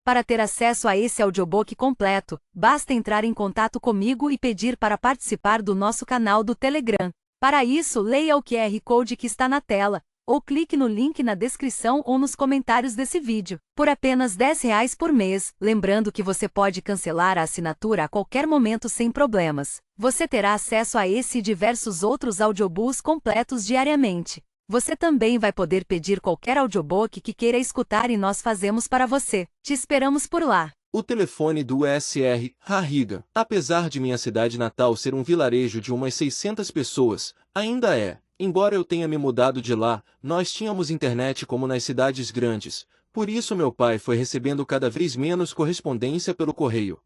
Para ter acesso a esse audiobook completo, basta entrar em contato comigo e pedir para participar do nosso canal do Telegram. Para isso, leia o QR Code que está na tela, ou clique no link na descrição ou nos comentários desse vídeo. Por apenas R$ 10 por mês, lembrando que você pode cancelar a assinatura a qualquer momento sem problemas. Você terá acesso a esse e diversos outros audiobooks completos diariamente. Você também vai poder pedir qualquer audiobook que queira escutar e nós fazemos para você. Te esperamos por lá. O telefone do SR Harrigan. Apesar de minha cidade natal ser um vilarejo de umas 600 pessoas, ainda é. Embora eu tenha me mudado de lá, nós tínhamos internet como nas cidades grandes, por isso meu pai foi recebendo cada vez menos correspondência pelo correio.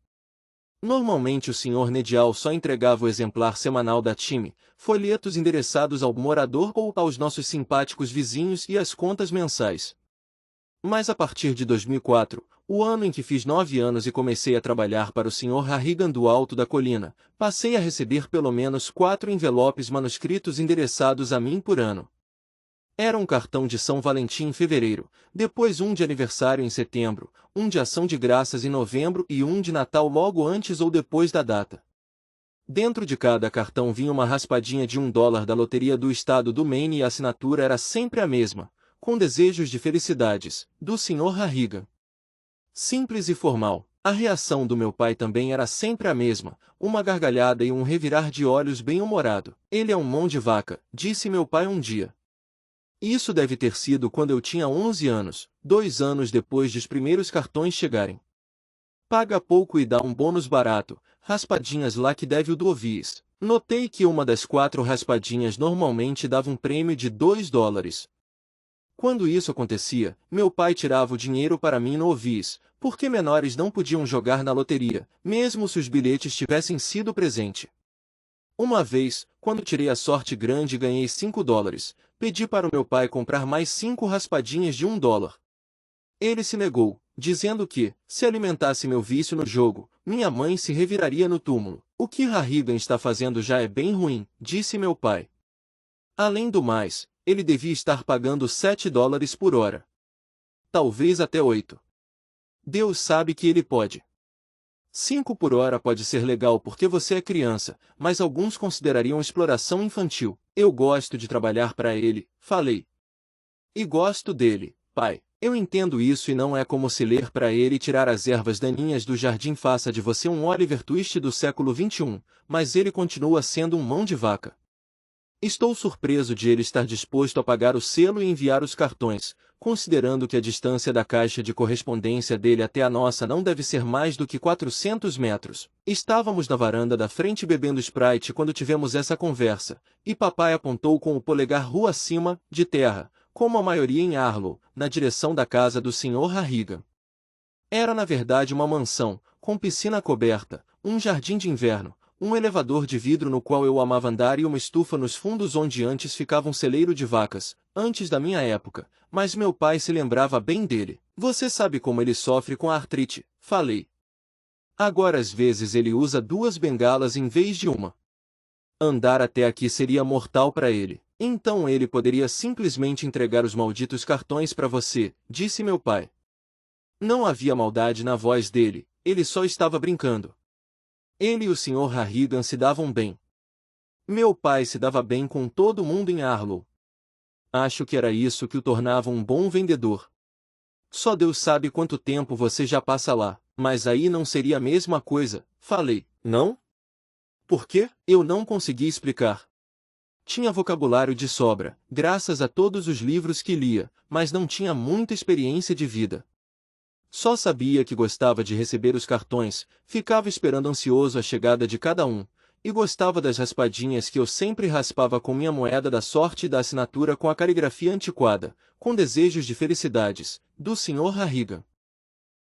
Normalmente o Sr. Nedial só entregava o exemplar semanal da Time, folhetos endereçados ao morador ou aos nossos simpáticos vizinhos e as contas mensais. Mas a partir de 2004, o ano em que fiz 9 anos e comecei a trabalhar para o Sr. Harrigan do Alto da Colina, passei a receber pelo menos 4 envelopes manuscritos endereçados a mim por ano. Era um cartão de São Valentim em fevereiro, depois um de aniversário em setembro, um de ação de graças em novembro e um de Natal logo antes ou depois da data. Dentro de cada cartão vinha uma raspadinha de $1 da loteria do estado do Maine e a assinatura era sempre a mesma, com desejos de felicidades, do Sr. Harrigan. Simples e formal. A reação do meu pai também era sempre a mesma, uma gargalhada e um revirar de olhos bem-humorado. Ele é um mão de vaca, disse meu pai um dia. Isso deve ter sido quando eu tinha 11 anos, 2 anos depois de os primeiros cartões chegarem. Paga pouco e dá um bônus barato, raspadinhas lá que deve o do Ovis. Notei que uma das 4 raspadinhas normalmente dava um prêmio de $2. Quando isso acontecia, meu pai tirava o dinheiro para mim no Ovis, porque menores não podiam jogar na loteria, mesmo se os bilhetes tivessem sido presente. Uma vez, quando tirei a sorte grande e ganhei $5, pedi para o meu pai comprar mais 5 raspadinhas de $1. Ele se negou, dizendo que, se alimentasse meu vício no jogo, minha mãe se reviraria no túmulo. O que Harrigan está fazendo já é bem ruim, disse meu pai. Além do mais, ele devia estar pagando $7 por hora. Talvez até 8. Deus sabe que ele pode. 5 por hora pode ser legal porque você é criança, mas alguns considerariam exploração infantil. Eu gosto de trabalhar para ele, falei. E gosto dele, pai. Eu entendo isso e não é como se ler para ele e tirar as ervas daninhas do jardim faça de você um Oliver Twist do século XXI, mas ele continua sendo um mão de vaca. Estou surpreso de ele estar disposto a pagar o selo e enviar os cartões, considerando que a distância da caixa de correspondência dele até a nossa não deve ser mais do que 400 metros. Estávamos na varanda da frente bebendo Sprite quando tivemos essa conversa, e papai apontou com o polegar rua acima, de terra, como a maioria em Arlo, na direção da casa do Sr. Harrigan. Era na verdade uma mansão, com piscina coberta, um jardim de inverno, um elevador de vidro no qual eu amava andar e uma estufa nos fundos onde antes ficava um celeiro de vacas, antes da minha época, mas meu pai se lembrava bem dele. Você sabe como ele sofre com a artrite, falei. Agora às vezes ele usa 2 bengalas em vez de uma. Andar até aqui seria mortal para ele. Então ele poderia simplesmente entregar os malditos cartões para você, disse meu pai. Não havia maldade na voz dele, ele só estava brincando. Ele e o Sr. Harrigan se davam bem. Meu pai se dava bem com todo mundo em Arlo. Acho que era isso que o tornava um bom vendedor. Só Deus sabe quanto tempo você já passa lá, mas aí não seria a mesma coisa, falei. Não? Por quê? Eu não consegui explicar. Tinha vocabulário de sobra, graças a todos os livros que lia, mas não tinha muita experiência de vida. Só sabia que gostava de receber os cartões, ficava esperando ansioso a chegada de cada um, e gostava das raspadinhas que eu sempre raspava com minha moeda da sorte e da assinatura com a caligrafia antiquada, com desejos de felicidades, do Sr. Harrigan.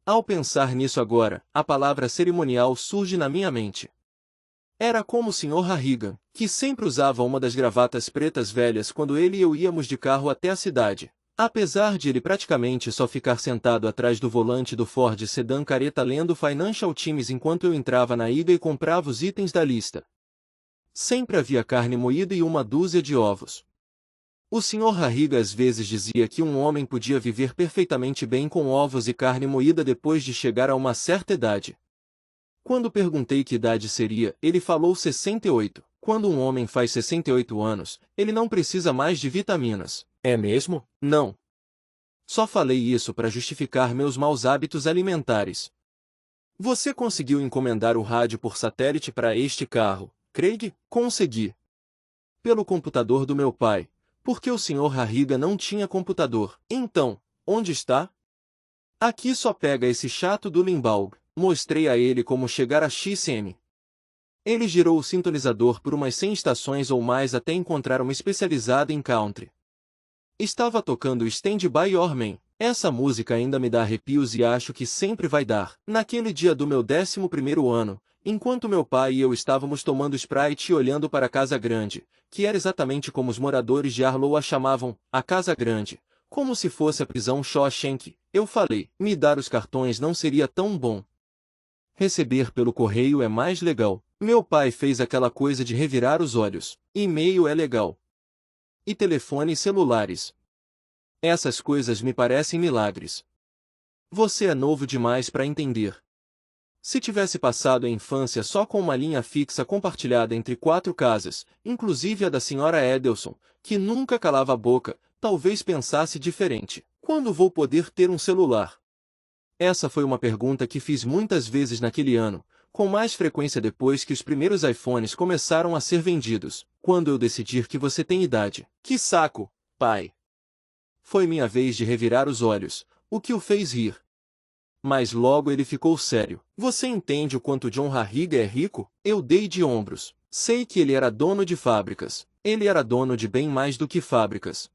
Ao pensar nisso agora, a palavra cerimonial surge na minha mente. Era como o Sr. Harrigan, que sempre usava uma das gravatas pretas velhas quando ele e eu íamos de carro até a cidade. Apesar de ele praticamente só ficar sentado atrás do volante do Ford Sedan careta lendo Financial Times enquanto eu entrava na eBay e comprava os itens da lista. Sempre havia carne moída e uma dúzia de ovos. O Sr. Harriga às vezes dizia que um homem podia viver perfeitamente bem com ovos e carne moída depois de chegar a uma certa idade. Quando perguntei que idade seria, ele falou 68. Quando um homem faz 68 anos, ele não precisa mais de vitaminas. É mesmo? Não. Só falei isso para justificar meus maus hábitos alimentares. Você conseguiu encomendar o rádio por satélite para este carro, Craig? Consegui. Pelo computador do meu pai. Porque o Sr. Harriga não tinha computador. Então, onde está? Aqui só pega esse chato do Limbaugh. Mostrei a ele como chegar a XM. Ele girou o sintonizador por umas 100 estações ou mais até encontrar uma especializada em country. Estava tocando Stand By Your Man. Essa música ainda me dá arrepios e acho que sempre vai dar. Naquele dia do meu 11º ano, enquanto meu pai e eu estávamos tomando Sprite e olhando para a Casa Grande, que era exatamente como os moradores de Harlow a chamavam, a Casa Grande, como se fosse a prisão Shawshank, eu falei, me dar os cartões não seria tão bom. Receber pelo correio é mais legal. Meu pai fez aquela coisa de revirar os olhos. E-mail é legal. E telefones celulares. Essas coisas me parecem milagres. Você é novo demais para entender. Se tivesse passado a infância só com uma linha fixa compartilhada entre 4 casas, inclusive a da senhora Edelson, que nunca calava a boca, talvez pensasse diferente. Quando vou poder ter um celular? Essa foi uma pergunta que fiz muitas vezes naquele ano, com mais frequência depois que os primeiros iPhones começaram a ser vendidos. Quando eu decidir que você tem idade. Que saco, pai! Foi minha vez de revirar os olhos, o que o fez rir. Mas logo ele ficou sério. Você entende o quanto John Harriga é rico? Eu dei de ombros. Sei que ele era dono de fábricas. Ele era dono de bem mais do que fábricas.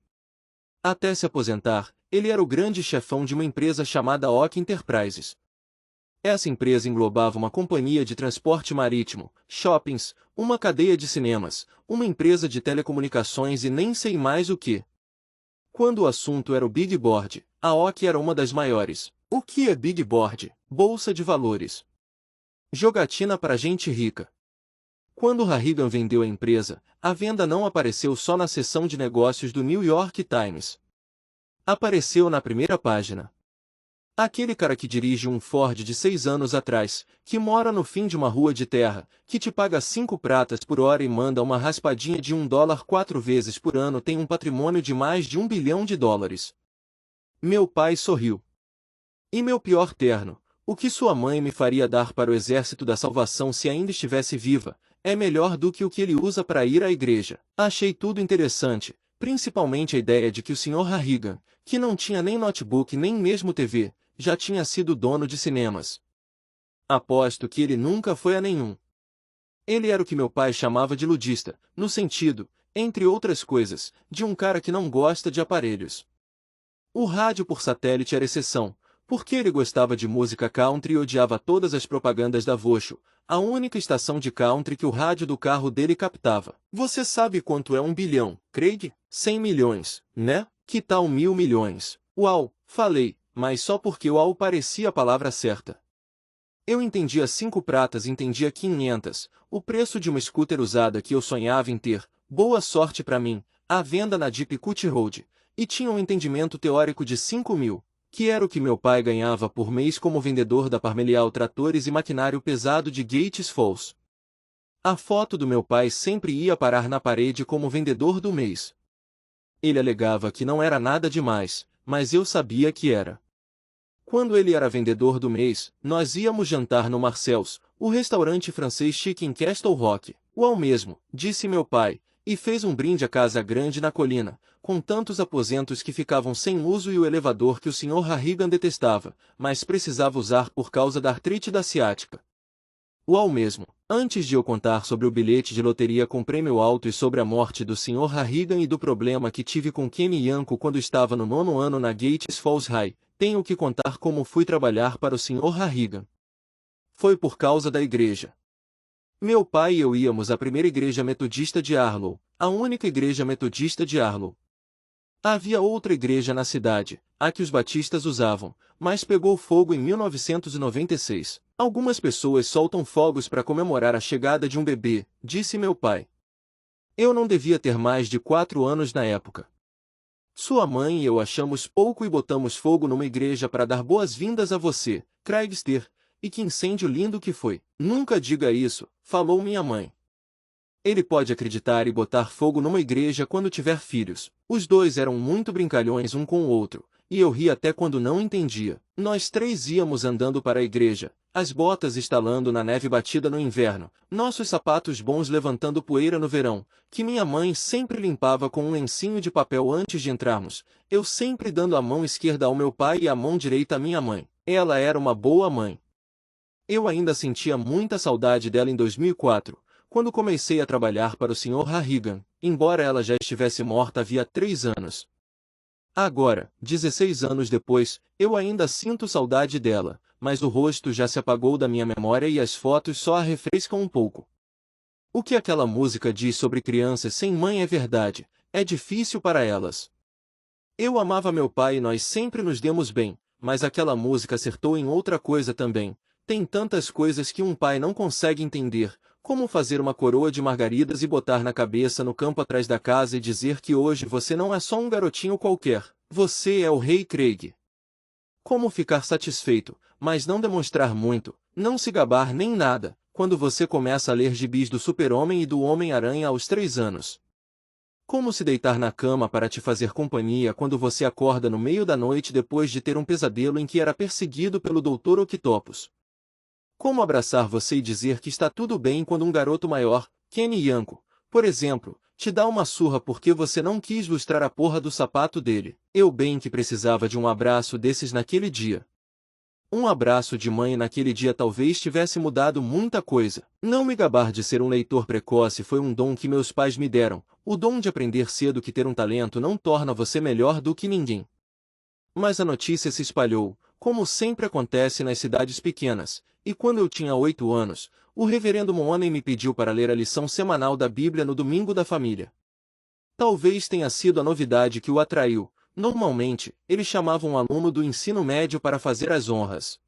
Até se aposentar, ele era o grande chefão de uma empresa chamada Oak Enterprises. Essa empresa englobava uma companhia de transporte marítimo, shoppings, uma cadeia de cinemas, uma empresa de telecomunicações e nem sei mais o que. Quando o assunto era o Big Board, a Oak era uma das maiores. O que é Big Board? Bolsa de valores. Jogatina para gente rica. Quando Harrigan vendeu a empresa, a venda não apareceu só na seção de negócios do New York Times. Apareceu na primeira página. Aquele cara que dirige um Ford de 6 anos atrás, que mora no fim de uma rua de terra, que te paga 5 pratas por hora e manda uma raspadinha de $1 4 vezes por ano tem um patrimônio de mais de $1 bilhão. Meu pai sorriu. E meu pior terno, o que sua mãe me faria dar para o Exército da Salvação se ainda estivesse viva, é melhor do que o que ele usa para ir à igreja. Achei tudo interessante, principalmente a ideia de que o Sr. Harrigan, que não tinha nem notebook nem mesmo TV, já tinha sido dono de cinemas. Aposto que ele nunca foi a nenhum. Ele era o que meu pai chamava de ludista, no sentido, entre outras coisas, de um cara que não gosta de aparelhos. O rádio por satélite era exceção, porque ele gostava de música country e odiava todas as propagandas da Vocho, a única estação de country que o rádio do carro dele captava. Você sabe quanto é 1 bilhão, Craig? 100 milhões, né? Que tal 1.000 milhões? Uau, falei, mas só porque uau parecia a palavra certa. Eu entendia 5 pratas e entendia 500, o preço de uma scooter usada que eu sonhava em ter, boa sorte para mim, à venda na Deep Cut Road, e tinha um entendimento teórico de 5.000. Que era o que meu pai ganhava por mês como vendedor da Parmelial Tratores e Maquinário Pesado de Gates Falls. A foto do meu pai sempre ia parar na parede como vendedor do mês. Ele alegava que não era nada demais, mas eu sabia que era. Quando ele era vendedor do mês, nós íamos jantar no Marcel's, o restaurante francês chique em Castle Rock. Uau mesmo, disse meu pai, e fez um brinde à casa grande na colina, com tantos aposentos que ficavam sem uso e o elevador que o Sr. Harrigan detestava, mas precisava usar por causa da artrite da ciática. Uau mesmo, antes de eu contar sobre o bilhete de loteria com prêmio alto e sobre a morte do Sr. Harrigan e do problema que tive com Kenny Yanko quando estava no 9º ano na Gates Falls High, tenho que contar como fui trabalhar para o Sr. Harrigan. Foi por causa da igreja. Meu pai e eu íamos à primeira igreja metodista de Harlow, a única igreja metodista de Harlow. Havia outra igreja na cidade, a que os batistas usavam, mas pegou fogo em 1996. Algumas pessoas soltam fogos para comemorar a chegada de um bebê, disse meu pai. Eu não devia ter mais de 4 anos na época. Sua mãe e eu achamos pouco e botamos fogo numa igreja para dar boas-vindas a você, Craigster, e que incêndio lindo que foi. Nunca diga isso, falou minha mãe. Ele pode acreditar e botar fogo numa igreja quando tiver filhos. Os dois eram muito brincalhões um com o outro, e eu ri até quando não entendia. Nós três íamos andando para a igreja, as botas estalando na neve batida no inverno, nossos sapatos bons levantando poeira no verão, que minha mãe sempre limpava com um lencinho de papel antes de entrarmos, eu sempre dando a mão esquerda ao meu pai e a mão direita à minha mãe. Ela era uma boa mãe. Eu ainda sentia muita saudade dela em 2004, quando comecei a trabalhar para o Sr. Harrigan, embora ela já estivesse morta havia 3 anos. Agora, 16 anos depois, eu ainda sinto saudade dela, mas o rosto já se apagou da minha memória e as fotos só a refrescam um pouco. O que aquela música diz sobre crianças sem mãe é verdade, é difícil para elas. Eu amava meu pai e nós sempre nos demos bem, mas aquela música acertou em outra coisa também. Tem tantas coisas que um pai não consegue entender, como fazer uma coroa de margaridas e botar na cabeça no campo atrás da casa e dizer que hoje você não é só um garotinho qualquer, você é o Rei Craig. Como ficar satisfeito, mas não demonstrar muito, não se gabar nem nada, quando você começa a ler gibis do Super-Homem e do Homem-Aranha aos 3 anos. Como se deitar na cama para te fazer companhia quando você acorda no meio da noite depois de ter um pesadelo em que era perseguido pelo Dr. Octopus. Como abraçar você e dizer que está tudo bem quando um garoto maior, Kenny Yanko, por exemplo, te dá uma surra porque você não quis lustrar a porra do sapato dele. Eu bem que precisava de um abraço desses naquele dia. Um abraço de mãe naquele dia talvez tivesse mudado muita coisa. Não me gabar de ser um leitor precoce foi um dom que meus pais me deram, o dom de aprender cedo que ter um talento não torna você melhor do que ninguém. Mas a notícia se espalhou, como sempre acontece nas cidades pequenas, e quando eu tinha 8 anos, o reverendo Mooney me pediu para ler a lição semanal da Bíblia no domingo da família. Talvez tenha sido a novidade que o atraiu. Normalmente, ele chamava um aluno do ensino médio para fazer as honras.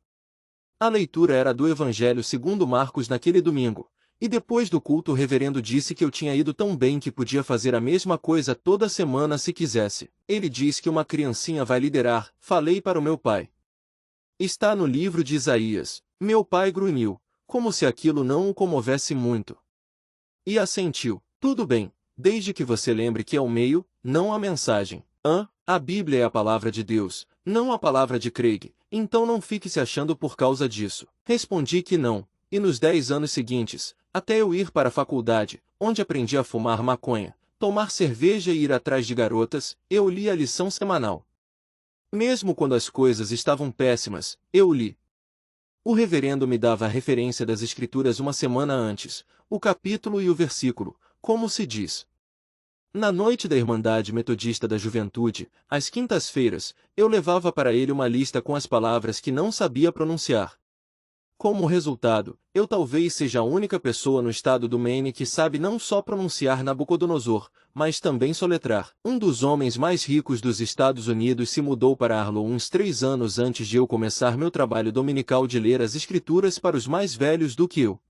A leitura era do Evangelho segundo Marcos naquele domingo, e depois do culto o reverendo disse que eu tinha ido tão bem que podia fazer a mesma coisa toda semana se quisesse. Ele diz que uma criancinha vai liderar, falei para o meu pai. Está no livro de Isaías. Meu pai grunhiu, como se aquilo não o comovesse muito. E assentiu, tudo bem, desde que você lembre que é o meio, não a mensagem. A Bíblia é a palavra de Deus, não a palavra de Craig, então não fique se achando por causa disso. Respondi que não, e nos 10 anos seguintes, até eu ir para a faculdade, onde aprendi a fumar maconha, tomar cerveja e ir atrás de garotas, eu li a lição semanal. Mesmo quando as coisas estavam péssimas, eu li. O reverendo me dava a referência das escrituras uma semana antes, o capítulo e o versículo, como se diz. Na noite da Irmandade Metodista da Juventude, às quintas-feiras, eu levava para ele uma lista com as palavras que não sabia pronunciar. Como resultado, eu talvez seja a única pessoa no estado do Maine que sabe não só pronunciar Nabucodonosor, mas também soletrar. Um dos homens mais ricos dos Estados Unidos se mudou para Arlo uns 3 anos antes de eu começar meu trabalho dominical de ler as escrituras para os mais velhos do que eu.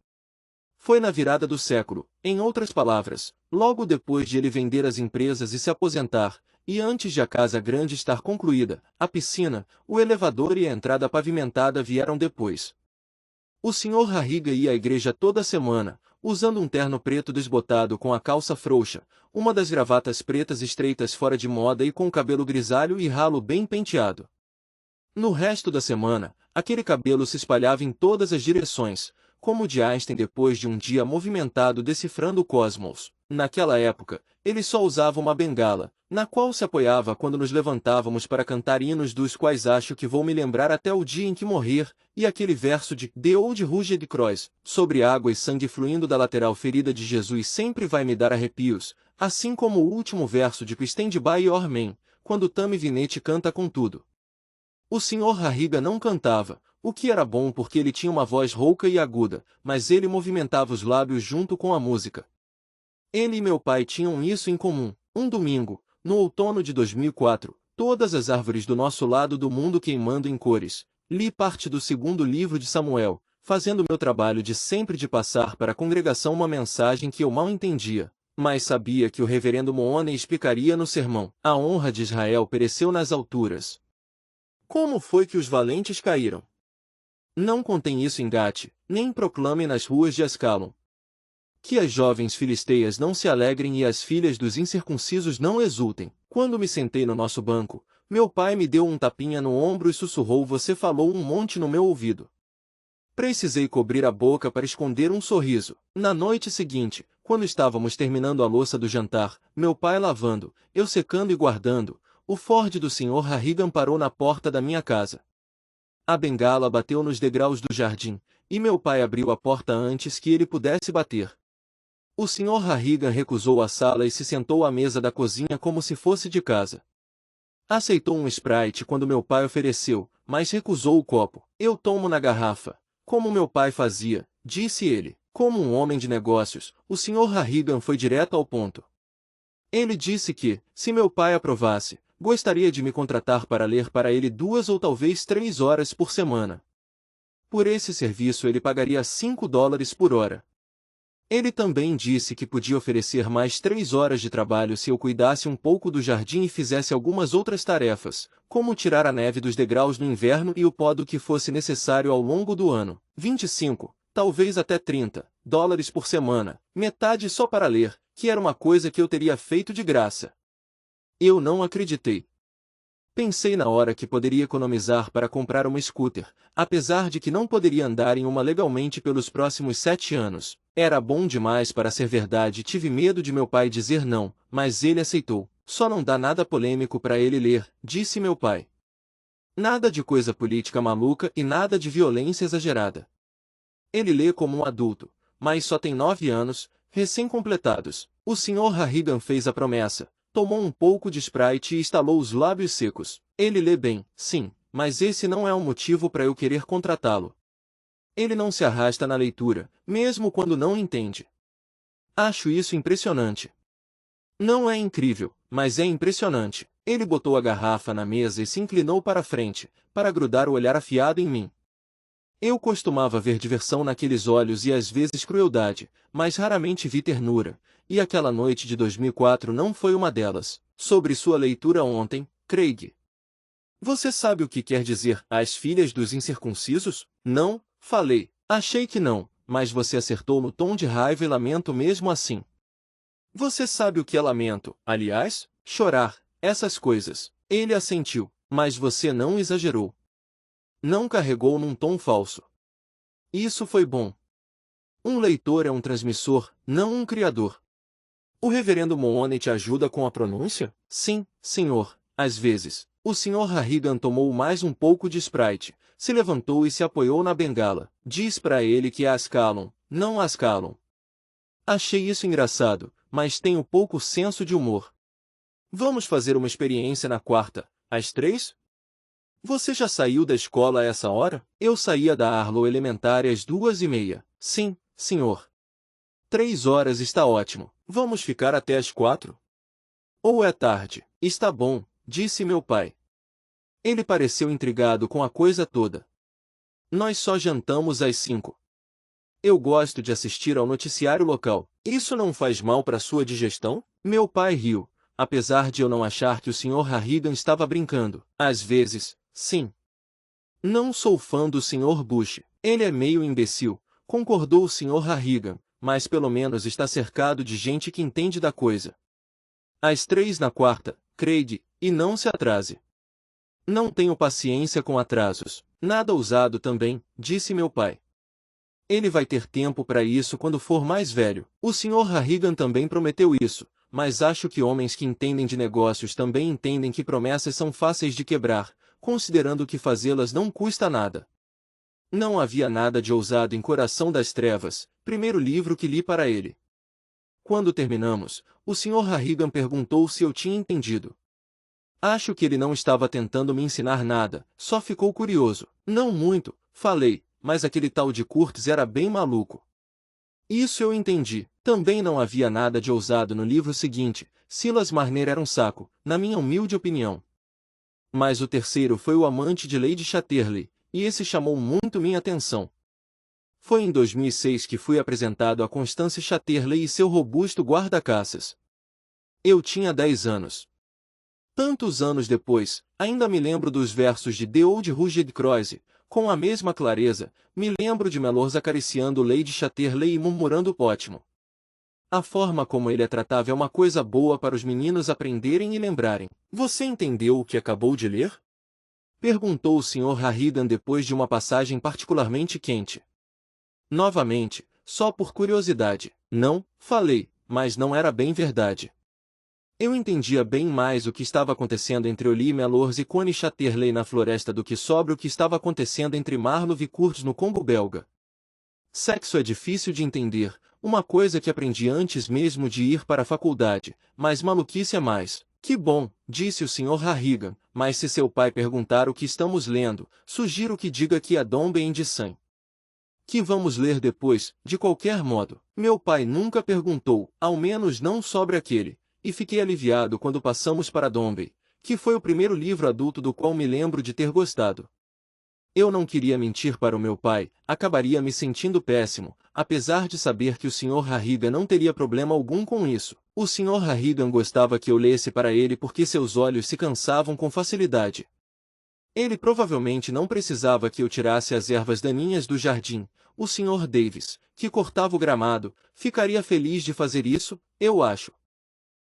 Foi na virada do século, em outras palavras, logo depois de ele vender as empresas e se aposentar, e antes de a casa grande estar concluída, a piscina, o elevador e a entrada pavimentada vieram depois. O Sr. Harrigan ia à igreja toda semana, usando um terno preto desbotado com a calça frouxa, uma das gravatas pretas estreitas fora de moda e com o cabelo grisalho e ralo bem penteado. No resto da semana, aquele cabelo se espalhava em todas as direções, como o de Einstein depois de um dia movimentado decifrando o cosmos. Naquela época, ele só usava uma bengala, na qual se apoiava quando nos levantávamos para cantar hinos dos quais acho que vou me lembrar até o dia em que morrer, e aquele verso de The Old Rugged Cross, sobre água e sangue fluindo da lateral ferida de Jesus sempre vai me dar arrepios, assim como o último verso de Stand By Your Man, quando Tammy Wynette canta com tudo. O Sr. Harrigan não cantava, o que era bom porque ele tinha uma voz rouca e aguda, mas ele movimentava os lábios junto com a música. Ele e meu pai tinham isso em comum. Um domingo, no outono de 2004, todas as árvores do nosso lado do mundo queimando em cores, li parte do 2º livro de Samuel, fazendo meu trabalho de sempre de passar para a congregação uma mensagem que eu mal entendia. Mas sabia que o reverendo Mooney explicaria no sermão. A honra de Israel pereceu nas alturas. Como foi que os valentes caíram? Não contém isso em Gate, nem proclame nas ruas de Ascalon. Que as jovens filisteias não se alegrem e as filhas dos incircuncisos não exultem. Quando me sentei no nosso banco, meu pai me deu um tapinha no ombro e sussurrou: você falou um monte no meu ouvido. Precisei cobrir a boca para esconder um sorriso. Na noite seguinte, quando estávamos terminando a louça do jantar, meu pai lavando, eu secando e guardando, o Ford do Sr. Harrigan parou na porta da minha casa. A bengala bateu nos degraus do jardim, e meu pai abriu a porta antes que ele pudesse bater. O Sr. Harrigan recusou a sala e se sentou à mesa da cozinha como se fosse de casa. Aceitou um Sprite quando meu pai ofereceu, mas recusou o copo. Eu tomo na garrafa, como meu pai fazia, disse ele. Como um homem de negócios, o Sr. Harrigan foi direto ao ponto. Ele disse que, se meu pai aprovasse, gostaria de me contratar para ler para ele 2 ou talvez 3 horas por semana. Por esse serviço ele pagaria $5 por hora. Ele também disse que podia oferecer mais 3 horas de trabalho se eu cuidasse um pouco do jardim e fizesse algumas outras tarefas, como tirar a neve dos degraus no inverno e o pó do que fosse necessário ao longo do ano. 25, talvez até $30 por semana, metade só para ler, que era uma coisa que eu teria feito de graça. Eu não acreditei. Pensei na hora que poderia economizar para comprar uma scooter, apesar de que não poderia andar em uma legalmente pelos próximos 7 anos. Era bom demais para ser verdade e tive medo de meu pai dizer não, mas ele aceitou. Só não dá nada polêmico para ele ler, disse meu pai. Nada de coisa política maluca e nada de violência exagerada. Ele lê como um adulto, mas só tem 9 anos, recém-completados. O Sr. Harrigan fez a promessa. Tomou um pouco de Sprite e estalou os lábios secos. Ele lê bem, sim, mas esse não é um motivo para eu querer contratá-lo. Ele não se arrasta na leitura, mesmo quando não entende. Acho isso impressionante. Não é incrível, mas é impressionante. Ele botou a garrafa na mesa e se inclinou para a frente, para grudar o olhar afiado em mim. Eu costumava ver diversão naqueles olhos e às vezes crueldade, mas raramente vi ternura. E aquela noite de 2004 não foi uma delas. Sobre sua leitura ontem, Craig. Você sabe o que quer dizer as filhas dos incircuncisos? Não, falei. Achei que não, mas você acertou no tom de raiva e lamento mesmo assim. Você sabe o que é lamento, aliás? Chorar, essas coisas. Ele assentiu, mas você não exagerou. Não carregou num tom falso. Isso foi bom. Um leitor é um transmissor, não um criador. O reverendo Mooney te ajuda com a pronúncia? Sim, senhor, às vezes. O Sr. Harrigan tomou mais um pouco de Sprite, se levantou e se apoiou na bengala. Diz para ele que é Ascalon, não Ascalon. Achei isso engraçado, mas tenho pouco senso de humor. Vamos fazer uma experiência na quarta, às 3? Você já saiu da escola a essa hora? Eu saía da Arlo Elementar às 2:30. Sim, senhor. 3 horas está ótimo. Vamos ficar até às 4? Ou é tarde? Está bom, disse meu pai. Ele pareceu intrigado com a coisa toda. Nós só jantamos às 5. Eu gosto de assistir ao noticiário local. Isso não faz mal para sua digestão? Meu pai riu, apesar de eu não achar que o Sr. Harrigan estava brincando. Às vezes, sim. Não sou fã do Sr. Bush. Ele é meio imbecil, concordou o Sr. Harrigan, mas pelo menos está cercado de gente que entende da coisa. Às 3 na quarta, Craig, e não se atrase. Não tenho paciência com atrasos. Nada ousado também, disse meu pai. Ele vai ter tempo para isso quando for mais velho. O Sr. Harrigan também prometeu isso, mas acho que homens que entendem de negócios também entendem que promessas são fáceis de quebrar, considerando que fazê-las não custa nada. Não havia nada de ousado em Coração das Trevas, primeiro livro que li para ele. Quando terminamos, o Sr. Harrigan perguntou se eu tinha entendido. Acho que ele não estava tentando me ensinar nada, só ficou curioso. Não muito, falei, mas aquele tal de Kurtz era bem maluco. Isso eu entendi. Também não havia nada de ousado no livro seguinte. Silas Marner era um saco, na minha humilde opinião. Mas o terceiro foi O Amante de Lady Chatterley, e esse chamou muito minha atenção. Foi em 2006 que fui apresentado a Constance Chatterley e seu robusto guarda-caças. Eu tinha 10 anos. Tantos anos depois, ainda me lembro dos versos de The Old Rugged Cross, com a mesma clareza, me lembro de Melrose acariciando Lady Chatterley e murmurando Pótimo. A forma como ele a tratava é uma coisa boa para os meninos aprenderem e lembrarem. Você entendeu o que acabou de ler? Perguntou o Sr. Harrigan depois de uma passagem particularmente quente. Novamente, só por curiosidade. Não, falei, mas não era bem verdade. Eu entendia bem mais o que estava acontecendo entre Ollie Melrose e Connie Chatterley na floresta do que sobre o que estava acontecendo entre Marlowe e Curtis no Congo belga. Sexo é difícil de entender, uma coisa que aprendi antes mesmo de ir para a faculdade, mas maluquice é mais. Que bom, disse o Sr. Harrigan, mas se seu pai perguntar o que estamos lendo, sugiro que diga que é Dombey and Son. Que vamos ler depois, de qualquer modo. Meu pai nunca perguntou, ao menos não sobre aquele, e fiquei aliviado quando passamos para Dombey, que foi o primeiro livro adulto do qual me lembro de ter gostado. Eu não queria mentir para o meu pai, acabaria me sentindo péssimo, apesar de saber que o Sr. Harrigan não teria problema algum com isso. O Sr. Harrigan gostava que eu lesse para ele porque seus olhos se cansavam com facilidade. Ele provavelmente não precisava que eu tirasse as ervas daninhas do jardim. O Sr. Davis, que cortava o gramado, ficaria feliz de fazer isso, eu acho.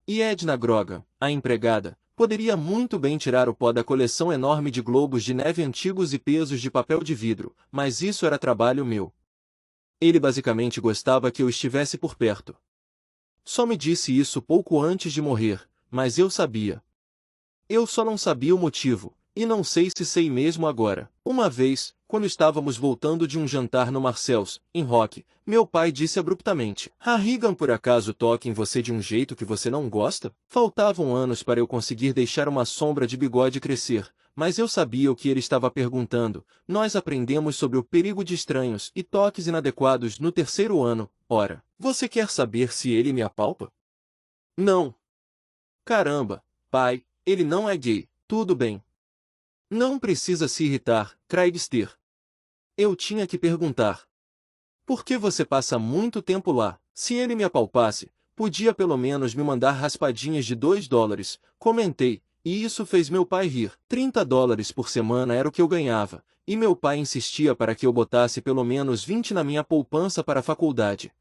E Edna Grogan, a empregada, poderia muito bem tirar o pó da coleção enorme de globos de neve antigos e pesos de papel de vidro, mas isso era trabalho meu. Ele basicamente gostava que eu estivesse por perto. Só me disse isso pouco antes de morrer, mas eu sabia. Eu só não sabia o motivo, e não sei se sei mesmo agora. Uma vez, quando estávamos voltando de um jantar no Marcel's, em Rock, meu pai disse abruptamente: Harrigan por acaso toca em você de um jeito que você não gosta? Faltavam anos para eu conseguir deixar uma sombra de bigode crescer, mas eu sabia o que ele estava perguntando. Nós aprendemos sobre o perigo de estranhos e toques inadequados no terceiro ano. Ora, você quer saber se ele me apalpa? Não. Caramba, pai, ele não é gay, tudo bem. Não precisa se irritar, Craigster. Eu tinha que perguntar. Por que você passa muito tempo lá? Se ele me apalpasse, podia pelo menos me mandar raspadinhas de $2, comentei, e isso fez meu pai rir. $30 por semana era o que eu ganhava, e meu pai insistia para que eu botasse pelo menos 20 na minha poupança para a faculdade.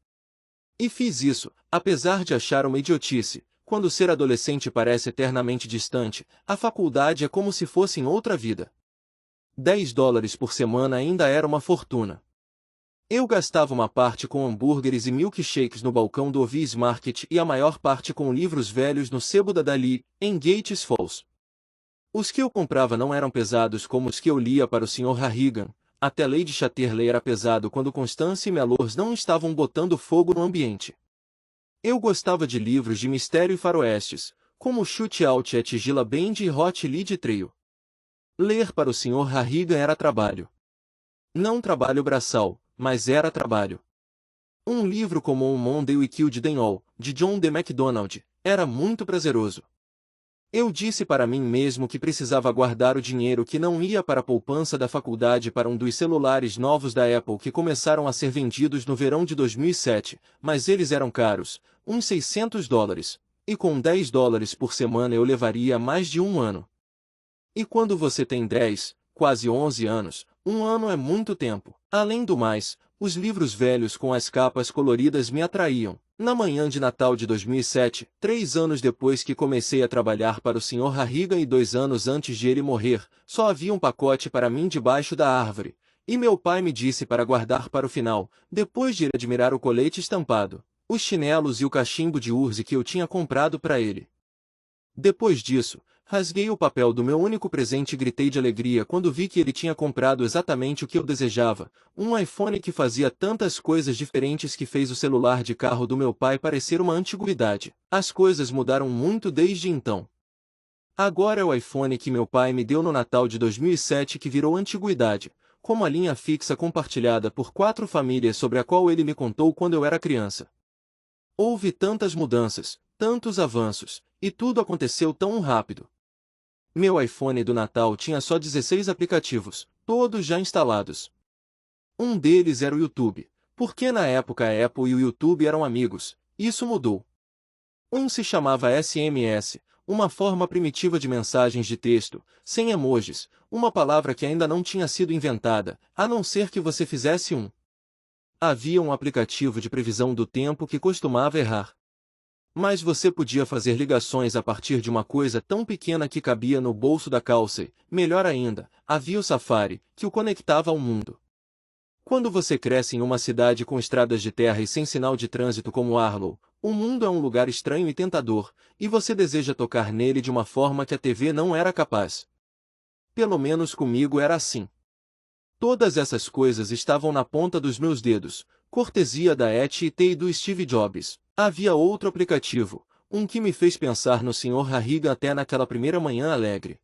E fiz isso, apesar de achar uma idiotice. Quando ser adolescente parece eternamente distante, a faculdade é como se fosse em outra vida. $10 por semana ainda era uma fortuna. Eu gastava uma parte com hambúrgueres e milkshakes no balcão do Ovis Market e a maior parte com livros velhos no sebo da Dali, em Gates Falls. Os que eu comprava não eram pesados como os que eu lia para o Sr. Harrigan, até Lady Chatterley era pesado quando Constance e Melrose não estavam botando fogo no ambiente. Eu gostava de livros de mistério e faroestes, como Shootout at Gila Band e Hot Lead Trail. Ler para o Sr. Harrigan era trabalho. Não trabalho braçal, mas era trabalho. Um livro como O Monday We Killed Them All, de John D. MacDonald, era muito prazeroso. Eu disse para mim mesmo que precisava guardar o dinheiro que não ia para a poupança da faculdade para um dos celulares novos da Apple que começaram a ser vendidos no verão de 2007, mas eles eram caros, uns $600, e com $10 por semana eu levaria mais de um ano. E quando você tem 10, quase 11 anos, um ano é muito tempo. Além do mais, os livros velhos com as capas coloridas me atraíam. Na manhã de Natal de 2007, 3 anos depois que comecei a trabalhar para o Sr. Harrigan e 2 anos antes de ele morrer, só havia um pacote para mim debaixo da árvore. E meu pai me disse para guardar para o final, depois de ir admirar o colete estampado, os chinelos e o cachimbo de urze que eu tinha comprado para ele. Depois disso, rasguei o papel do meu único presente e gritei de alegria quando vi que ele tinha comprado exatamente o que eu desejava, um iPhone que fazia tantas coisas diferentes que fez o celular de carro do meu pai parecer uma antiguidade. As coisas mudaram muito desde então. Agora é o iPhone que meu pai me deu no Natal de 2007 que virou antiguidade, como a linha fixa compartilhada por 4 famílias sobre a qual ele me contou quando eu era criança. Houve tantas mudanças, tantos avanços, e tudo aconteceu tão rápido. Meu iPhone do Natal tinha só 16 aplicativos, todos já instalados. Um deles era o YouTube, porque na época a Apple e o YouTube eram amigos. Isso mudou. Um se chamava SMS, uma forma primitiva de mensagens de texto, sem emojis, uma palavra que ainda não tinha sido inventada, a não ser que você fizesse um. Havia um aplicativo de previsão do tempo que costumava errar. Mas você podia fazer ligações a partir de uma coisa tão pequena que cabia no bolso da calça e, melhor ainda, havia o Safari, que o conectava ao mundo. Quando você cresce em uma cidade com estradas de terra e sem sinal de trânsito como Arlo, o mundo é um lugar estranho e tentador, e você deseja tocar nele de uma forma que a TV não era capaz. Pelo menos comigo era assim. Todas essas coisas estavam na ponta dos meus dedos, cortesia da AT&T e do Steve Jobs. Havia outro aplicativo, um que me fez pensar no Sr. Harrigan até naquela primeira manhã alegre.